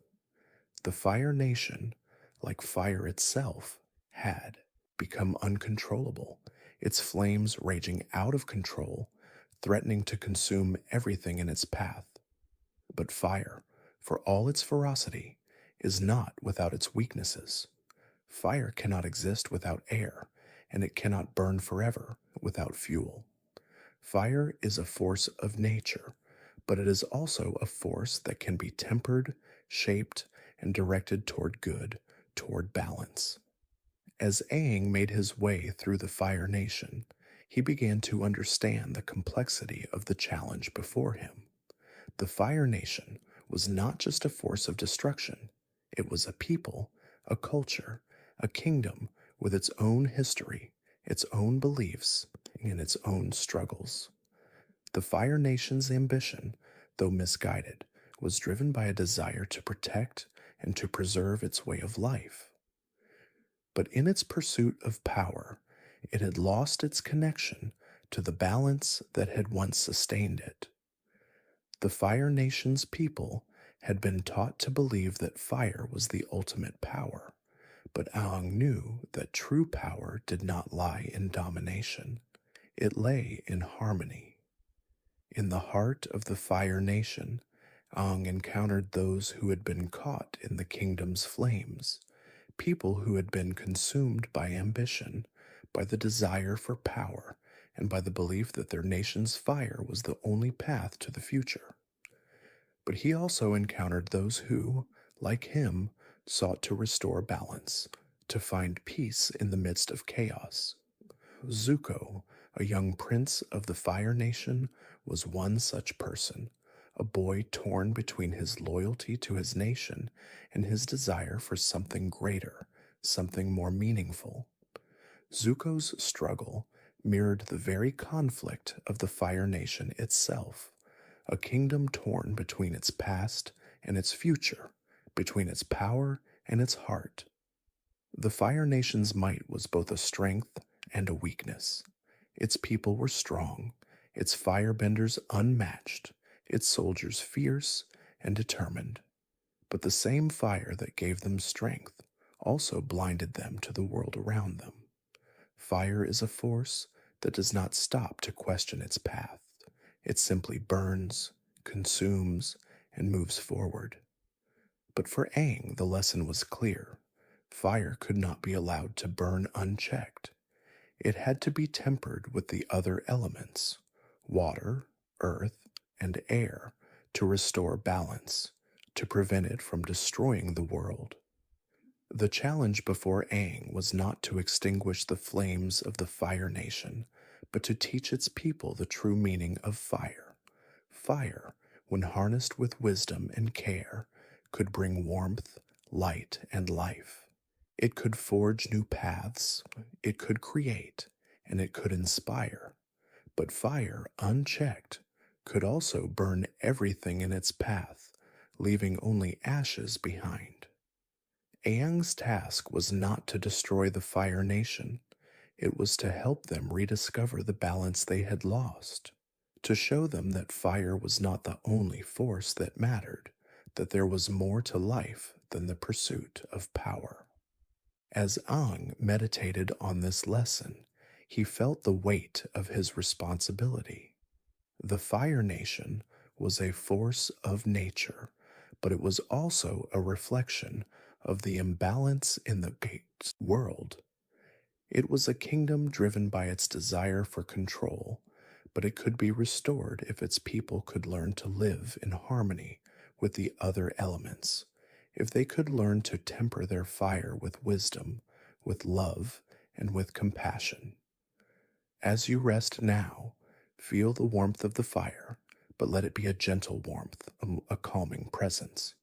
The Fire Nation, like fire itself, had become uncontrollable, its flames raging out of control, threatening to consume everything in its path. But fire, for all its ferocity, is not without its weaknesses. Fire cannot exist without air, and it cannot burn forever without fuel. Fire is a force of nature, but it is also a force that can be tempered, shaped, and directed toward good, toward balance. As Aang made his way through the Fire Nation, he began to understand the complexity of the challenge before him. The Fire Nation was not just a force of destruction, it was a people, a culture, a kingdom with its own history, its own beliefs, and its own struggles. The Fire Nation's ambition, though misguided, was driven by a desire to protect and to preserve its way of life. But in its pursuit of power, it had lost its connection to the balance that had once sustained it. The Fire Nation's people had been taught to believe that fire was the ultimate power, but Aang knew that true power did not lie in domination. It lay in harmony. In the heart of the Fire Nation, Aang encountered those who had been caught in the kingdom's flames, people who had been consumed by ambition, by the desire for power, and by the belief that their nation's fire was the only path to the future. But he also encountered those who, like him, sought to restore balance, to find peace in the midst of chaos. Zuko, a young prince of the Fire Nation, was one such person, a boy torn between his loyalty to his nation and his desire for something greater, something more meaningful. Zuko's struggle mirrored the very conflict of the Fire Nation itself, a kingdom torn between its past and its future, between its power and its heart. The Fire Nation's might was both a strength and a weakness. Its people were strong, its firebenders unmatched, its soldiers fierce and determined. But the same fire that gave them strength also blinded them to the world around them. Fire is a force that does not stop to question its path. It simply burns, consumes, and moves forward. But for Aang, the lesson was clear. Fire could not be allowed to burn unchecked. It had to be tempered with the other elements: water, earth, and air to restore balance, to prevent it from destroying the world. The challenge before Aang was not to extinguish the flames of the Fire Nation, but to teach its people the true meaning of fire. Fire, when harnessed with wisdom and care, could bring warmth, light, and life. It could forge new paths, it could create, and it could inspire. But fire, unchecked, could also burn everything in its path, leaving only ashes behind. Aang's task was not to destroy the Fire Nation, it was to help them rediscover the balance they had lost, to show them that fire was not the only force that mattered, that there was more to life than the pursuit of power. As Aang meditated on this lesson, he felt the weight of his responsibility. The Fire Nation was a force of nature, but it was also a reflection of the imbalance in the world. It was a kingdom driven by its desire for control, but it could be restored if its people could learn to live in harmony with the other elements, if they could learn to temper their fire with wisdom, with love, and with compassion. As you rest now, feel the warmth of the fire, but let it be a gentle warmth, a calming presence.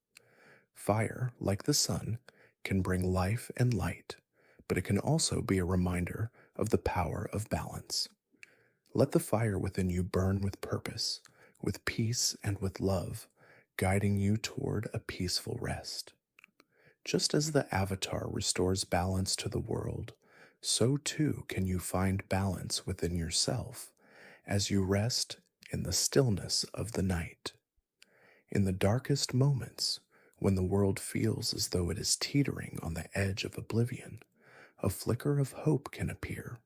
Fire, like the sun, can bring life and light, but it can also be a reminder of the power of balance. Let the fire within you burn with purpose, with peace, and with love, guiding you toward a peaceful rest. Just as the Avatar restores balance to the world, so too can you find balance within yourself as you rest in the stillness of the night. In the darkest moments, when the world feels as though it is teetering on the edge of oblivion, a flicker of hope can appear,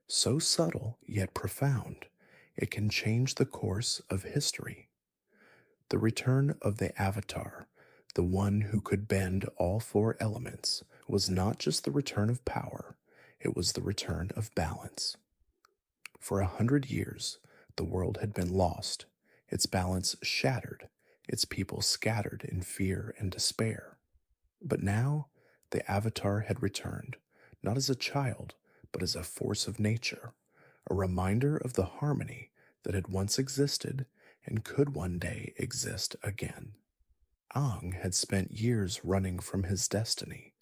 so subtle yet profound, it can change the course of history. The return of the Avatar, the one who could bend all four elements, was not just the return of power, it was the return of balance. For 100 years, the world had been lost, its balance shattered, its people scattered in fear and despair. But now, the Avatar had returned, not as a child, but as a force of nature, a reminder of the harmony that had once existed and could one day exist again. Aang had spent years running from his destiny,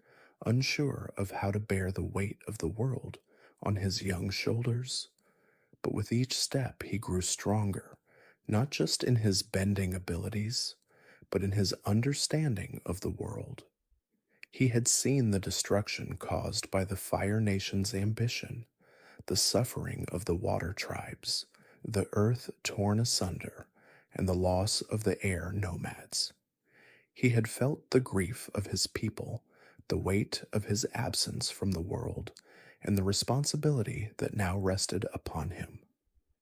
unsure of how to bear the weight of the world on his young shoulders. But with each step he grew stronger, not just in his bending abilities, but in his understanding of the world. He had seen the destruction caused by the Fire Nation's ambition, the suffering of the water tribes, the earth torn asunder, and the loss of the air nomads. He had felt the grief of his people, the weight of his absence from the world, and the responsibility that now rested upon him.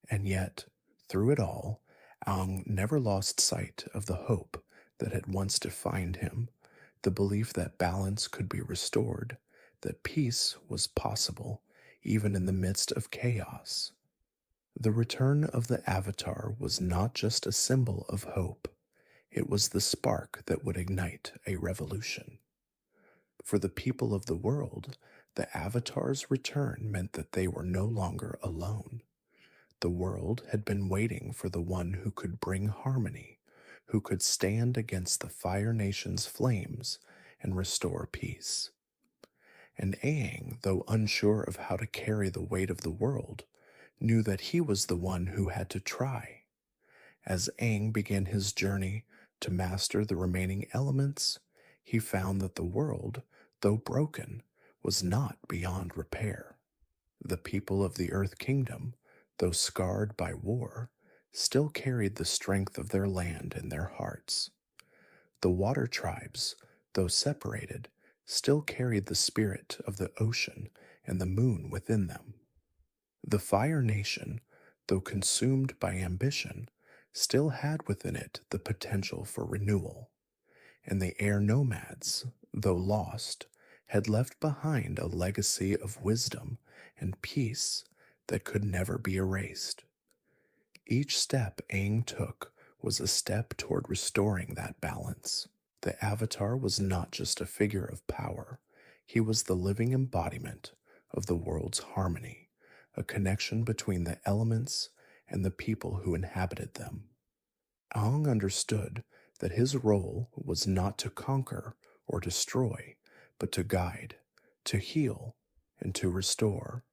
And yet, through it all, Aang never lost sight of the hope that had once defined him, the belief that balance could be restored, that peace was possible, even in the midst of chaos. The return of the Avatar was not just a symbol of hope, it was the spark that would ignite a revolution. For the people of the world, the Avatar's return meant that they were no longer alone. The world had been waiting for the one who could bring harmony, who could stand against the Fire Nation's flames and restore peace. And Aang, though unsure of how to carry the weight of the world, knew that he was the one who had to try. As Aang began his journey to master the remaining elements, he found that the world, though broken, was not beyond repair. The people of the Earth Kingdom, though scarred by war, still carried the strength of their land in their hearts. The water tribes, though separated, still carried the spirit of the ocean and the moon within them. The Fire Nation, though consumed by ambition, still had within it the potential for renewal. And the air nomads, though lost, had left behind a legacy of wisdom and peace that could never be erased. Each step Aang took was a step toward restoring that balance. The Avatar was not just a figure of power, he was the living embodiment of the world's harmony, a connection between the elements and the people who inhabited them. Aang understood that his role was not to conquer or destroy, but to guide, to heal, and to restore.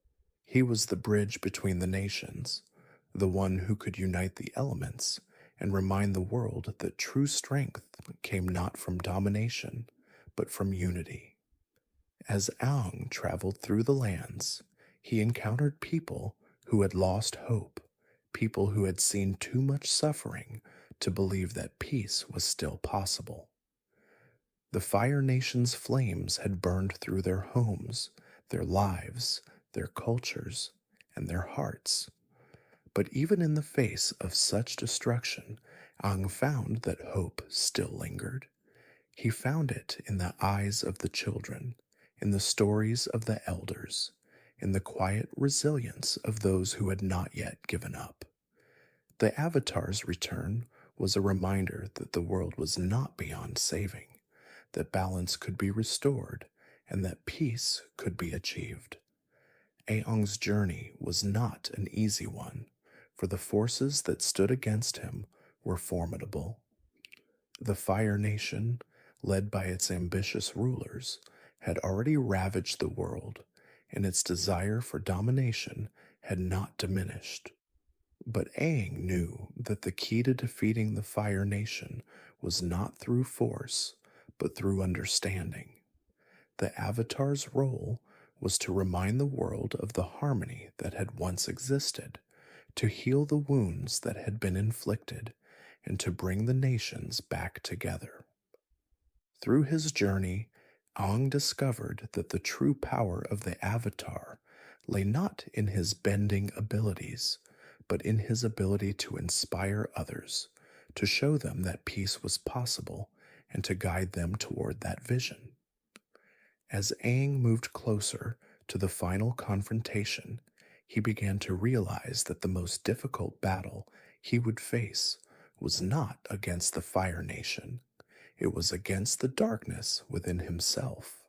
He was the bridge between the nations, the one who could unite the elements and remind the world that true strength came not from domination, but from unity. As Aang traveled through the lands, he encountered people who had lost hope, people who had seen too much suffering to believe that peace was still possible. The Fire Nation's flames had burned through their homes, their lives, their cultures, and their hearts. But even in the face of such destruction, Aang found that hope still lingered. He found it in the eyes of the children, in the stories of the elders, in the quiet resilience of those who had not yet given up. The Avatar's return was a reminder that the world was not beyond saving, that balance could be restored, and that peace could be achieved. Aang's journey was not an easy one, for the forces that stood against him were formidable. The Fire Nation, led by its ambitious rulers, had already ravaged the world, and its desire for domination had not diminished. But Aang knew that the key to defeating the Fire Nation was not through force, but through understanding. The Avatar's role was to remind the world of the harmony that had once existed, to heal the wounds that had been inflicted, and to bring the nations back together. Through his journey, Aang discovered that the true power of the Avatar lay not in his bending abilities, but in his ability to inspire others, to show them that peace was possible, and to guide them toward that vision. As Aang moved closer to the final confrontation, he began to realize that the most difficult battle he would face was not against the Fire Nation, it was against the darkness within himself.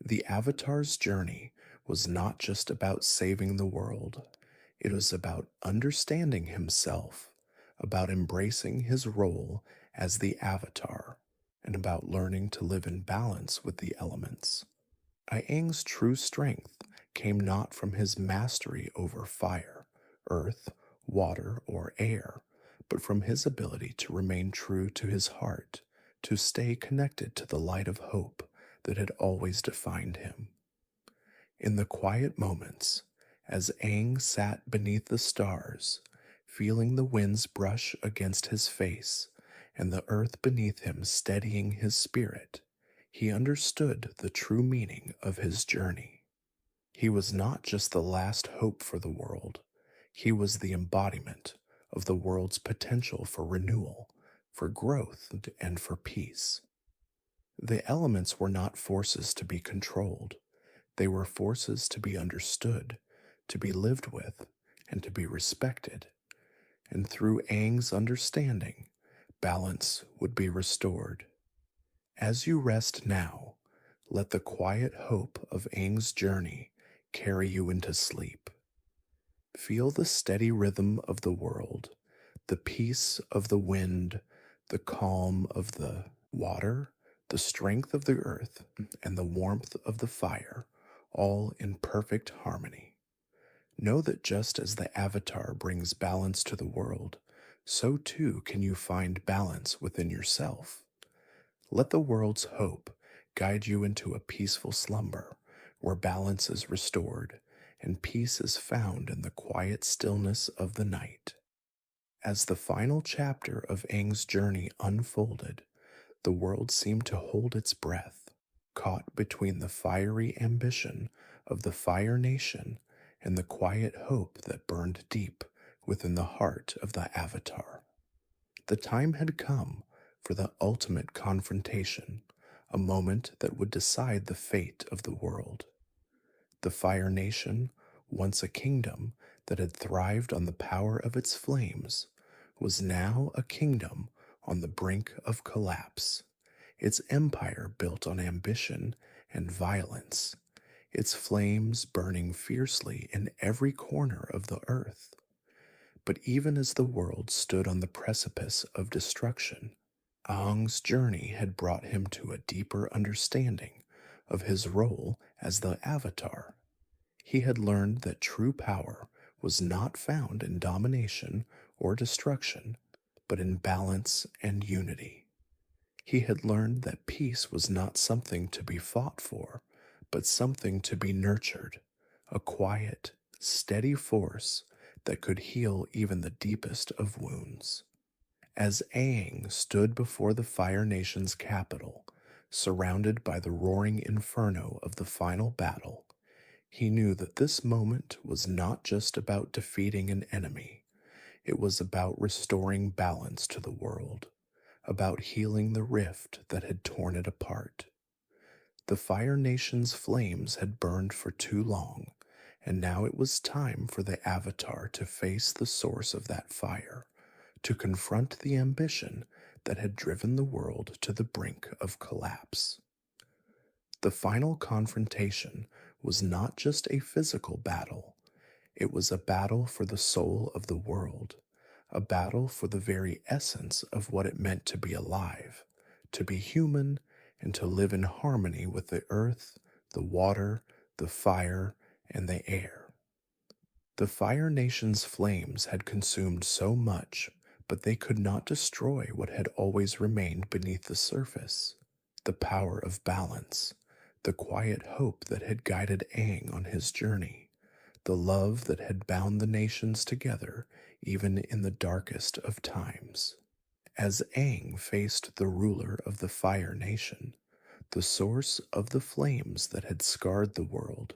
The Avatar's journey was not just about saving the world, it was about understanding himself, about embracing his role as the Avatar, and about learning to live in balance with the elements. Aang's true strength came not from his mastery over fire, earth, water, or air, but from his ability to remain true to his heart, to stay connected to the light of hope that had always defined him. In the quiet moments, as Aang sat beneath the stars, feeling the winds brush against his face and the earth beneath him steadying his spirit, he understood the true meaning of his journey. He was not just the last hope for the world, he was the embodiment of the world's potential for renewal, for growth, and for peace. The elements were not forces to be controlled, they were forces to be understood, to be lived with, and to be respected. And through Aang's understanding, balance would be restored. As you rest now, let the quiet hope of Aang's journey carry you into sleep. Feel the steady rhythm of the world, the peace of the wind, the calm of the water, the strength of the earth, and the warmth of the fire, all in perfect harmony. Know that just as the Avatar brings balance to the world, so too can you find balance within yourself. Let the world's hope guide you into a peaceful slumber where balance is restored and peace is found in the quiet stillness of the night. As the final chapter of Aang's journey unfolded, the world seemed to hold its breath, caught between the fiery ambition of the Fire Nation and the quiet hope that burned deep within the heart of the Avatar. The time had come for the ultimate confrontation, a moment that would decide the fate of the world. The Fire Nation, once a kingdom that had thrived on the power of its flames was now a kingdom on the brink of collapse, its empire built on ambition and violence, its flames burning fiercely in every corner of the earth. But even as the world stood on the precipice of destruction, Aang's journey had brought him to a deeper understanding of his role as the Avatar. He had learned that true power was not found in domination or destruction, but in balance and unity. He had learned that peace was not something to be fought for, but something to be nurtured, a quiet, steady force that could heal even the deepest of wounds. As Aang stood before the Fire Nation's capital, surrounded by the roaring inferno of the final battle, he knew that this moment was not just about defeating an enemy, it was about restoring balance to the world, about healing the rift that had torn it apart. The Fire Nation's flames had burned for too long, and now it was time for the Avatar to face the source of that fire, to confront the ambition that had driven the world to the brink of collapse. The final confrontation was not just a physical battle, it was a battle for the soul of the world, a battle for the very essence of what it meant to be alive, to be human, and to live in harmony with the earth, the water, the fire, and the air. The Fire Nation's flames had consumed so much, but they could not destroy what had always remained beneath the surface: the power of balance, the quiet hope that had guided Aang on his journey, the love that had bound the nations together even in the darkest of times. As Aang faced the ruler of the Fire Nation, the source of the flames that had scarred the world,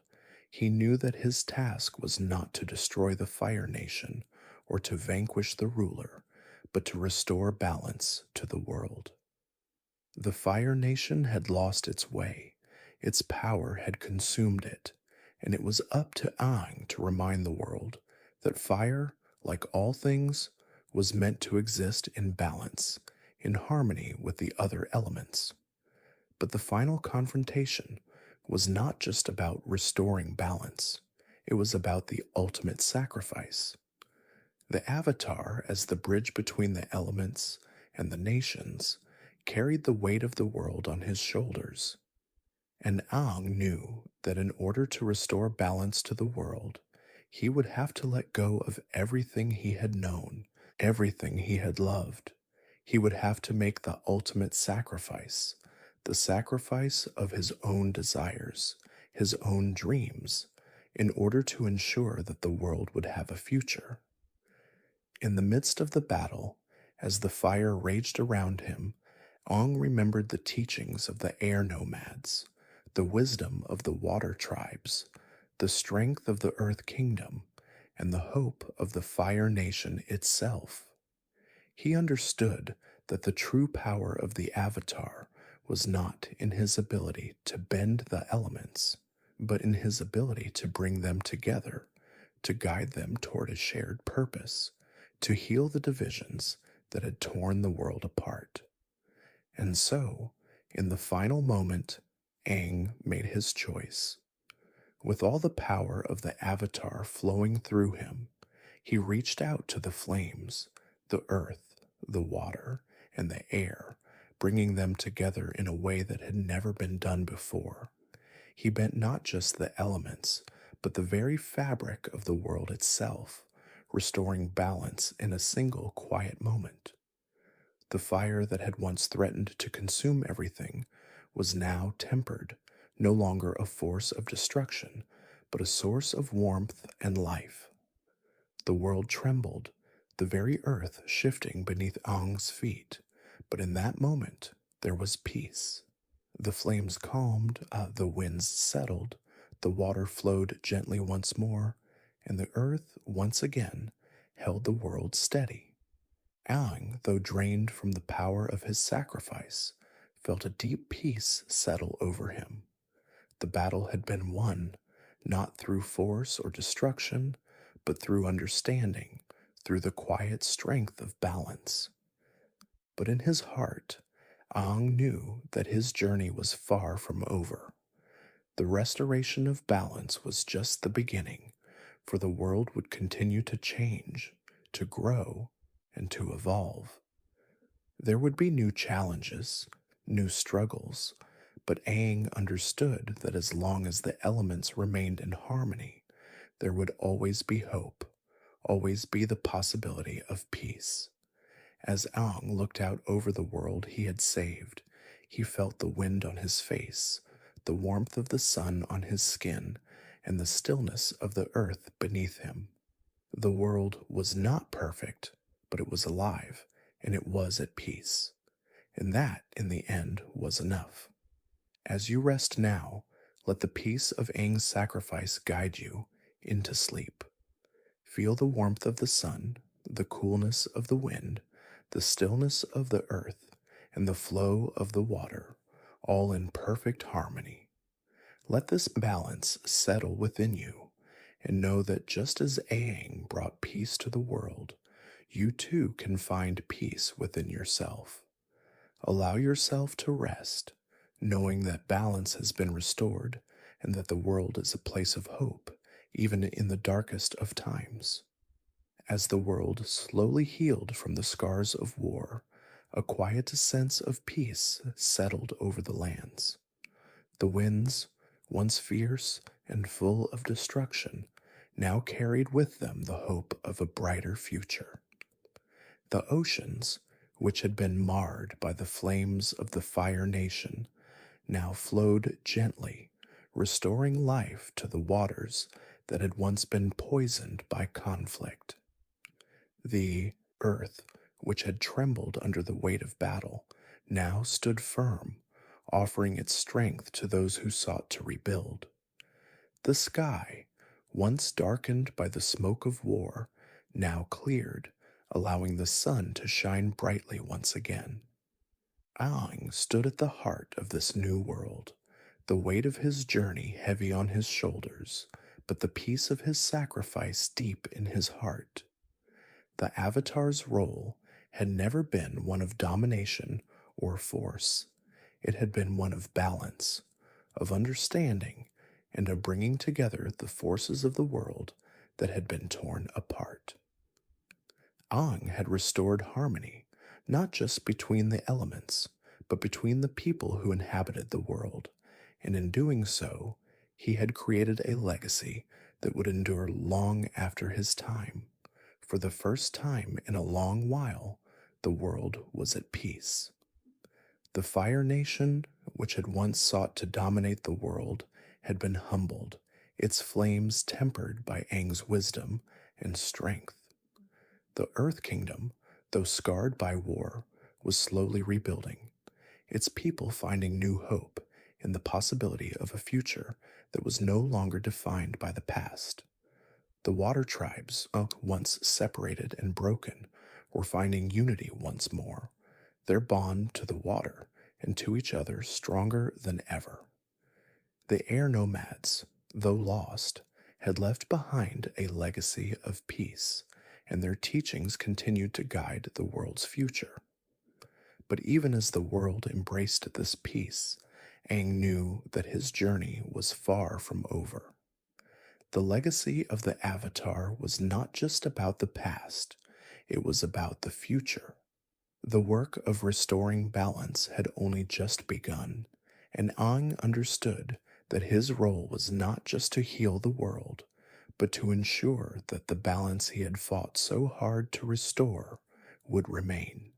he knew that his task was not to destroy the Fire Nation or to vanquish the ruler, but to restore balance to the world. The Fire Nation had lost its way, its power had consumed it, and it was up to Aang to remind the world that fire, like all things, was meant to exist in balance, in harmony with the other elements. But the final confrontation was not just about restoring balance, it was about the ultimate sacrifice. The Avatar, as the bridge between the elements and the nations, carried the weight of the world on his shoulders. And Aang knew that in order to restore balance to the world, he would have to let go of everything he had known, everything he had loved. He would have to make the ultimate sacrifice, the sacrifice of his own desires, his own dreams, in order to ensure that the world would have a future. In the midst of the battle, as the fire raged around him, Aang remembered the teachings of the air nomads, the wisdom of the water tribes, the strength of the earth kingdom, and the hope of the Fire Nation itself. He understood that the true power of the Avatar was not in his ability to bend the elements, but in his ability to bring them together, to guide them toward a shared purpose, to heal the divisions that had torn the world apart. And so, in the final moment, Aang made his choice. With all the power of the Avatar flowing through him, he reached out to the flames, the earth, the water, and the air, bringing them together in a way that had never been done before. He bent not just the elements, but the very fabric of the world itself, restoring balance in a single quiet moment. The fire that had once threatened to consume everything was now tempered, no longer a force of destruction, but a source of warmth and life. The world trembled, the very earth shifting beneath Aang's feet, but in that moment there was peace. The flames calmed, the winds settled, the water flowed gently once more, and the earth once again held the world steady. Aang, though drained from the power of his sacrifice, felt a deep peace settle over him. The battle had been won, not through force or destruction, but through understanding, through the quiet strength of balance. But in his heart, Aang knew that his journey was far from over. The restoration of balance was just the beginning, for the world would continue to change, to grow, and to evolve. There would be new challenges, new struggles, but Aang understood that as long as the elements remained in harmony, there would always be hope, always be the possibility of peace. As Aang looked out over the world he had saved, he felt the wind on his face, the warmth of the sun on his skin, and the stillness of the earth beneath him. The world was not perfect, but it was alive, and it was at peace. And that, in the end, was enough. As you rest now, let the peace of Aang's sacrifice guide you into sleep. Feel the warmth of the sun, the coolness of the wind, the stillness of the earth, and the flow of the water, all in perfect harmony. Let this balance settle within you, and know that just as Aang brought peace to the world, you too can find peace within yourself. Allow yourself to rest, knowing that balance has been restored and that the world is a place of hope, even in the darkest of times. As the world slowly healed from the scars of war, a quiet sense of peace settled over the lands. The winds, once fierce and full of destruction, now carried with them the hope of a brighter future. The oceans, which had been marred by the flames of the Fire Nation, now flowed gently, restoring life to the waters that had once been poisoned by conflict. The earth, which had trembled under the weight of battle, now stood firm, offering its strength to those who sought to rebuild. The sky, once darkened by the smoke of war, now cleared, allowing the sun to shine brightly once again. Aang stood at the heart of this new world, the weight of his journey heavy on his shoulders, but the peace of his sacrifice deep in his heart. The Avatar's role had never been one of domination or force. It had been one of balance, of understanding, and of bringing together the forces of the world that had been torn apart. Aang had restored harmony, not just between the elements, but between the people who inhabited the world, and in doing so, he had created a legacy that would endure long after his time. For the first time in a long while, the world was at peace. The Fire Nation, which had once sought to dominate the world, had been humbled, its flames tempered by Aang's wisdom and strength. The Earth Kingdom, though scarred by war, was slowly rebuilding, its people finding new hope in the possibility of a future that was no longer defined by the past. The water tribes, once separated and broken, were finding unity once more, their bond to the water and to each other stronger than ever. The air nomads, though lost, had left behind a legacy of peace, and their teachings continued to guide the world's future. But even as the world embraced this peace, Aang knew that his journey was far from over. The legacy of the Avatar was not just about the past, it was about the future. The work of restoring balance had only just begun, and Aang understood that his role was not just to heal the world, but to ensure that the balance he had fought so hard to restore would remain.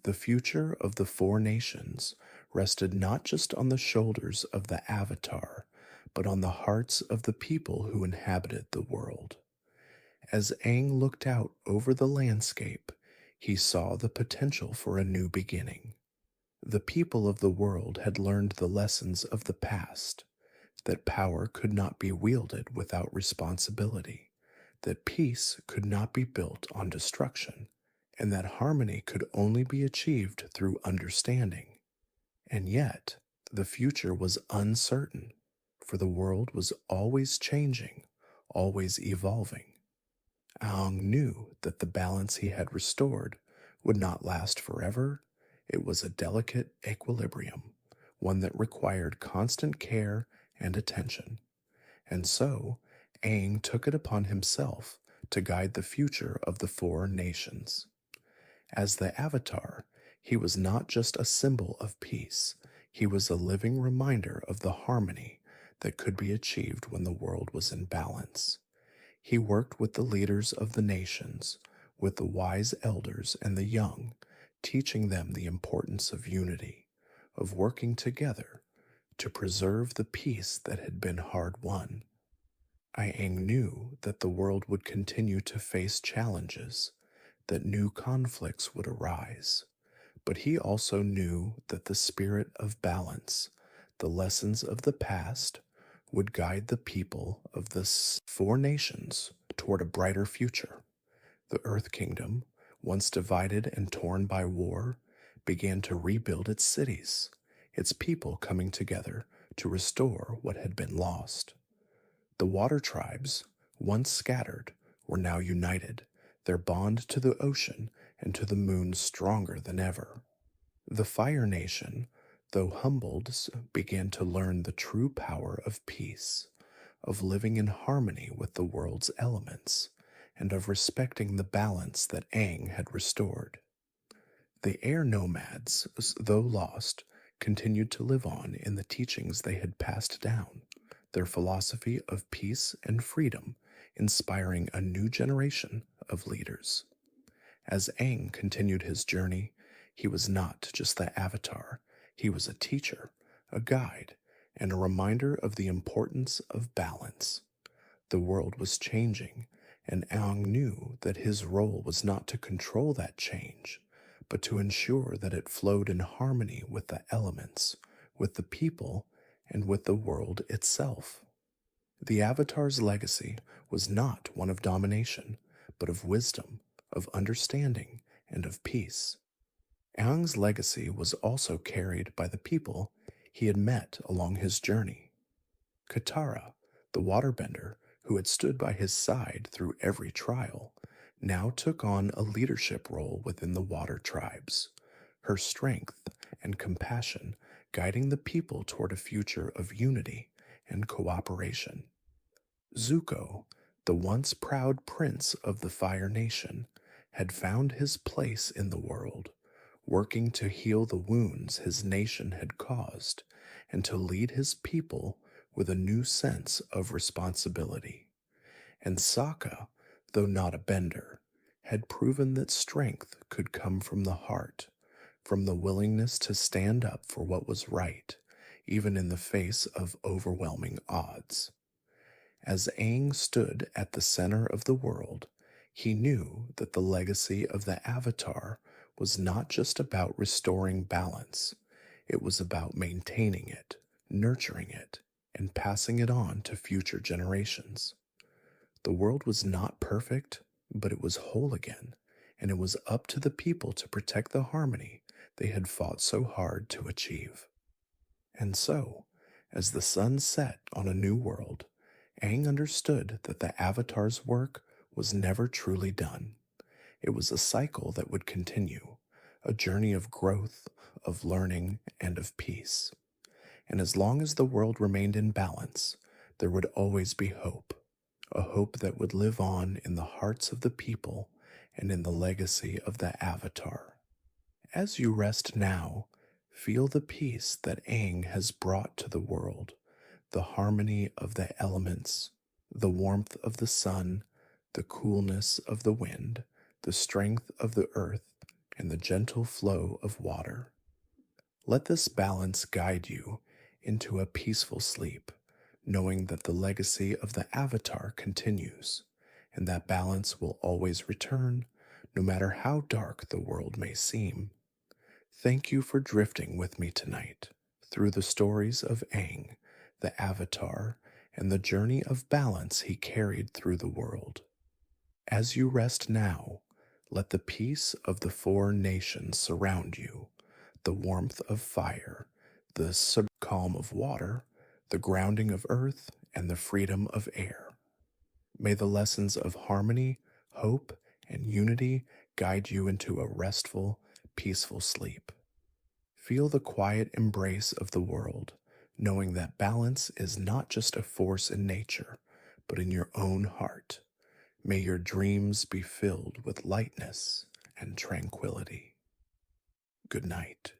The future of the four nations rested not just on the shoulders of the Avatar, but on the hearts of the people who inhabited the world. As Aang looked out over the landscape, he saw the potential for a new beginning. The people of the world had learned the lessons of the past, that power could not be wielded without responsibility, that peace could not be built on destruction, and that harmony could only be achieved through understanding. And yet, the future was uncertain, for the world was always changing, always evolving. Aang knew that the balance he had restored would not last forever. It was a delicate equilibrium, one that required constant care and attention. And so, Aang took it upon himself to guide the future of the four nations. As the Avatar, he was not just a symbol of peace, he was a living reminder of the harmony that could be achieved when the world was in balance. He worked with the leaders of the nations, with the wise elders and the young, teaching them the importance of unity, of working together to preserve the peace that had been hard won. Iang knew that the world would continue to face challenges, that new conflicts would arise, but he also knew that the spirit of balance, the lessons of the past, would guide the people of the four nations toward a brighter future. The Earth Kingdom, once divided and torn by war, began to rebuild its cities, its people coming together to restore what had been lost. The water tribes, once scattered, were now united, their bond to the ocean and to the moon stronger than ever. The Fire Nation, though humbled, began to learn the true power of peace, of living in harmony with the world's elements, and of respecting the balance that Aang had restored. The air nomads, though lost, continued to live on in the teachings they had passed down, their philosophy of peace and freedom inspiring a new generation of leaders. As Aang continued his journey, he was not just the Avatar, he was a teacher, a guide, and a reminder of the importance of balance. The world was changing, and Aang knew that his role was not to control that change, but to ensure that it flowed in harmony with the elements, with the people, and with the world itself. The Avatar's legacy was not one of domination, but of wisdom, of understanding, and of peace. Aang's legacy was also carried by the people he had met along his journey. Katara, the waterbender who had stood by his side through every trial, now took on a leadership role within the water tribes, her strength and compassion guiding the people toward a future of unity and cooperation. Zuko, the once proud prince of the Fire Nation, had found his place in the world, working to heal the wounds his nation had caused and to lead his people with a new sense of responsibility. And Sokka, though not a bender, had proven that strength could come from the heart, from the willingness to stand up for what was right, even in the face of overwhelming odds. As Aang stood at the center of the world, he knew that the legacy of the Avatar was not just about restoring balance, it was about maintaining it, nurturing it, and passing it on to future generations. The world was not perfect, but it was whole again, and it was up to the people to protect the harmony they had fought so hard to achieve. And so, as the sun set on a new world, Aang understood that the Avatar's work was never truly done. It was a cycle that would continue, a journey of growth, of learning, and of peace. And as long as the world remained in balance, there would always be hope, a hope that would live on in the hearts of the people and in the legacy of the Avatar. As you rest now, feel the peace that Aang has brought to the world, the harmony of the elements, the warmth of the sun, the coolness of the wind, the strength of the earth, and the gentle flow of water. Let this balance guide you into a peaceful sleep, knowing that the legacy of the Avatar continues, and that balance will always return, no matter how dark the world may seem. Thank you for drifting with me tonight through the stories of Aang, the Avatar, and the journey of balance he carried through the world. As you rest now, let the peace of the four nations surround you, the warmth of fire, the calm of water, the grounding of earth, and the freedom of air. May the lessons of harmony, hope, and unity guide you into a restful, peaceful sleep. Feel the quiet embrace of the world, knowing that balance is not just a force in nature, but in your own heart. May your dreams be filled with lightness and tranquility. Good night.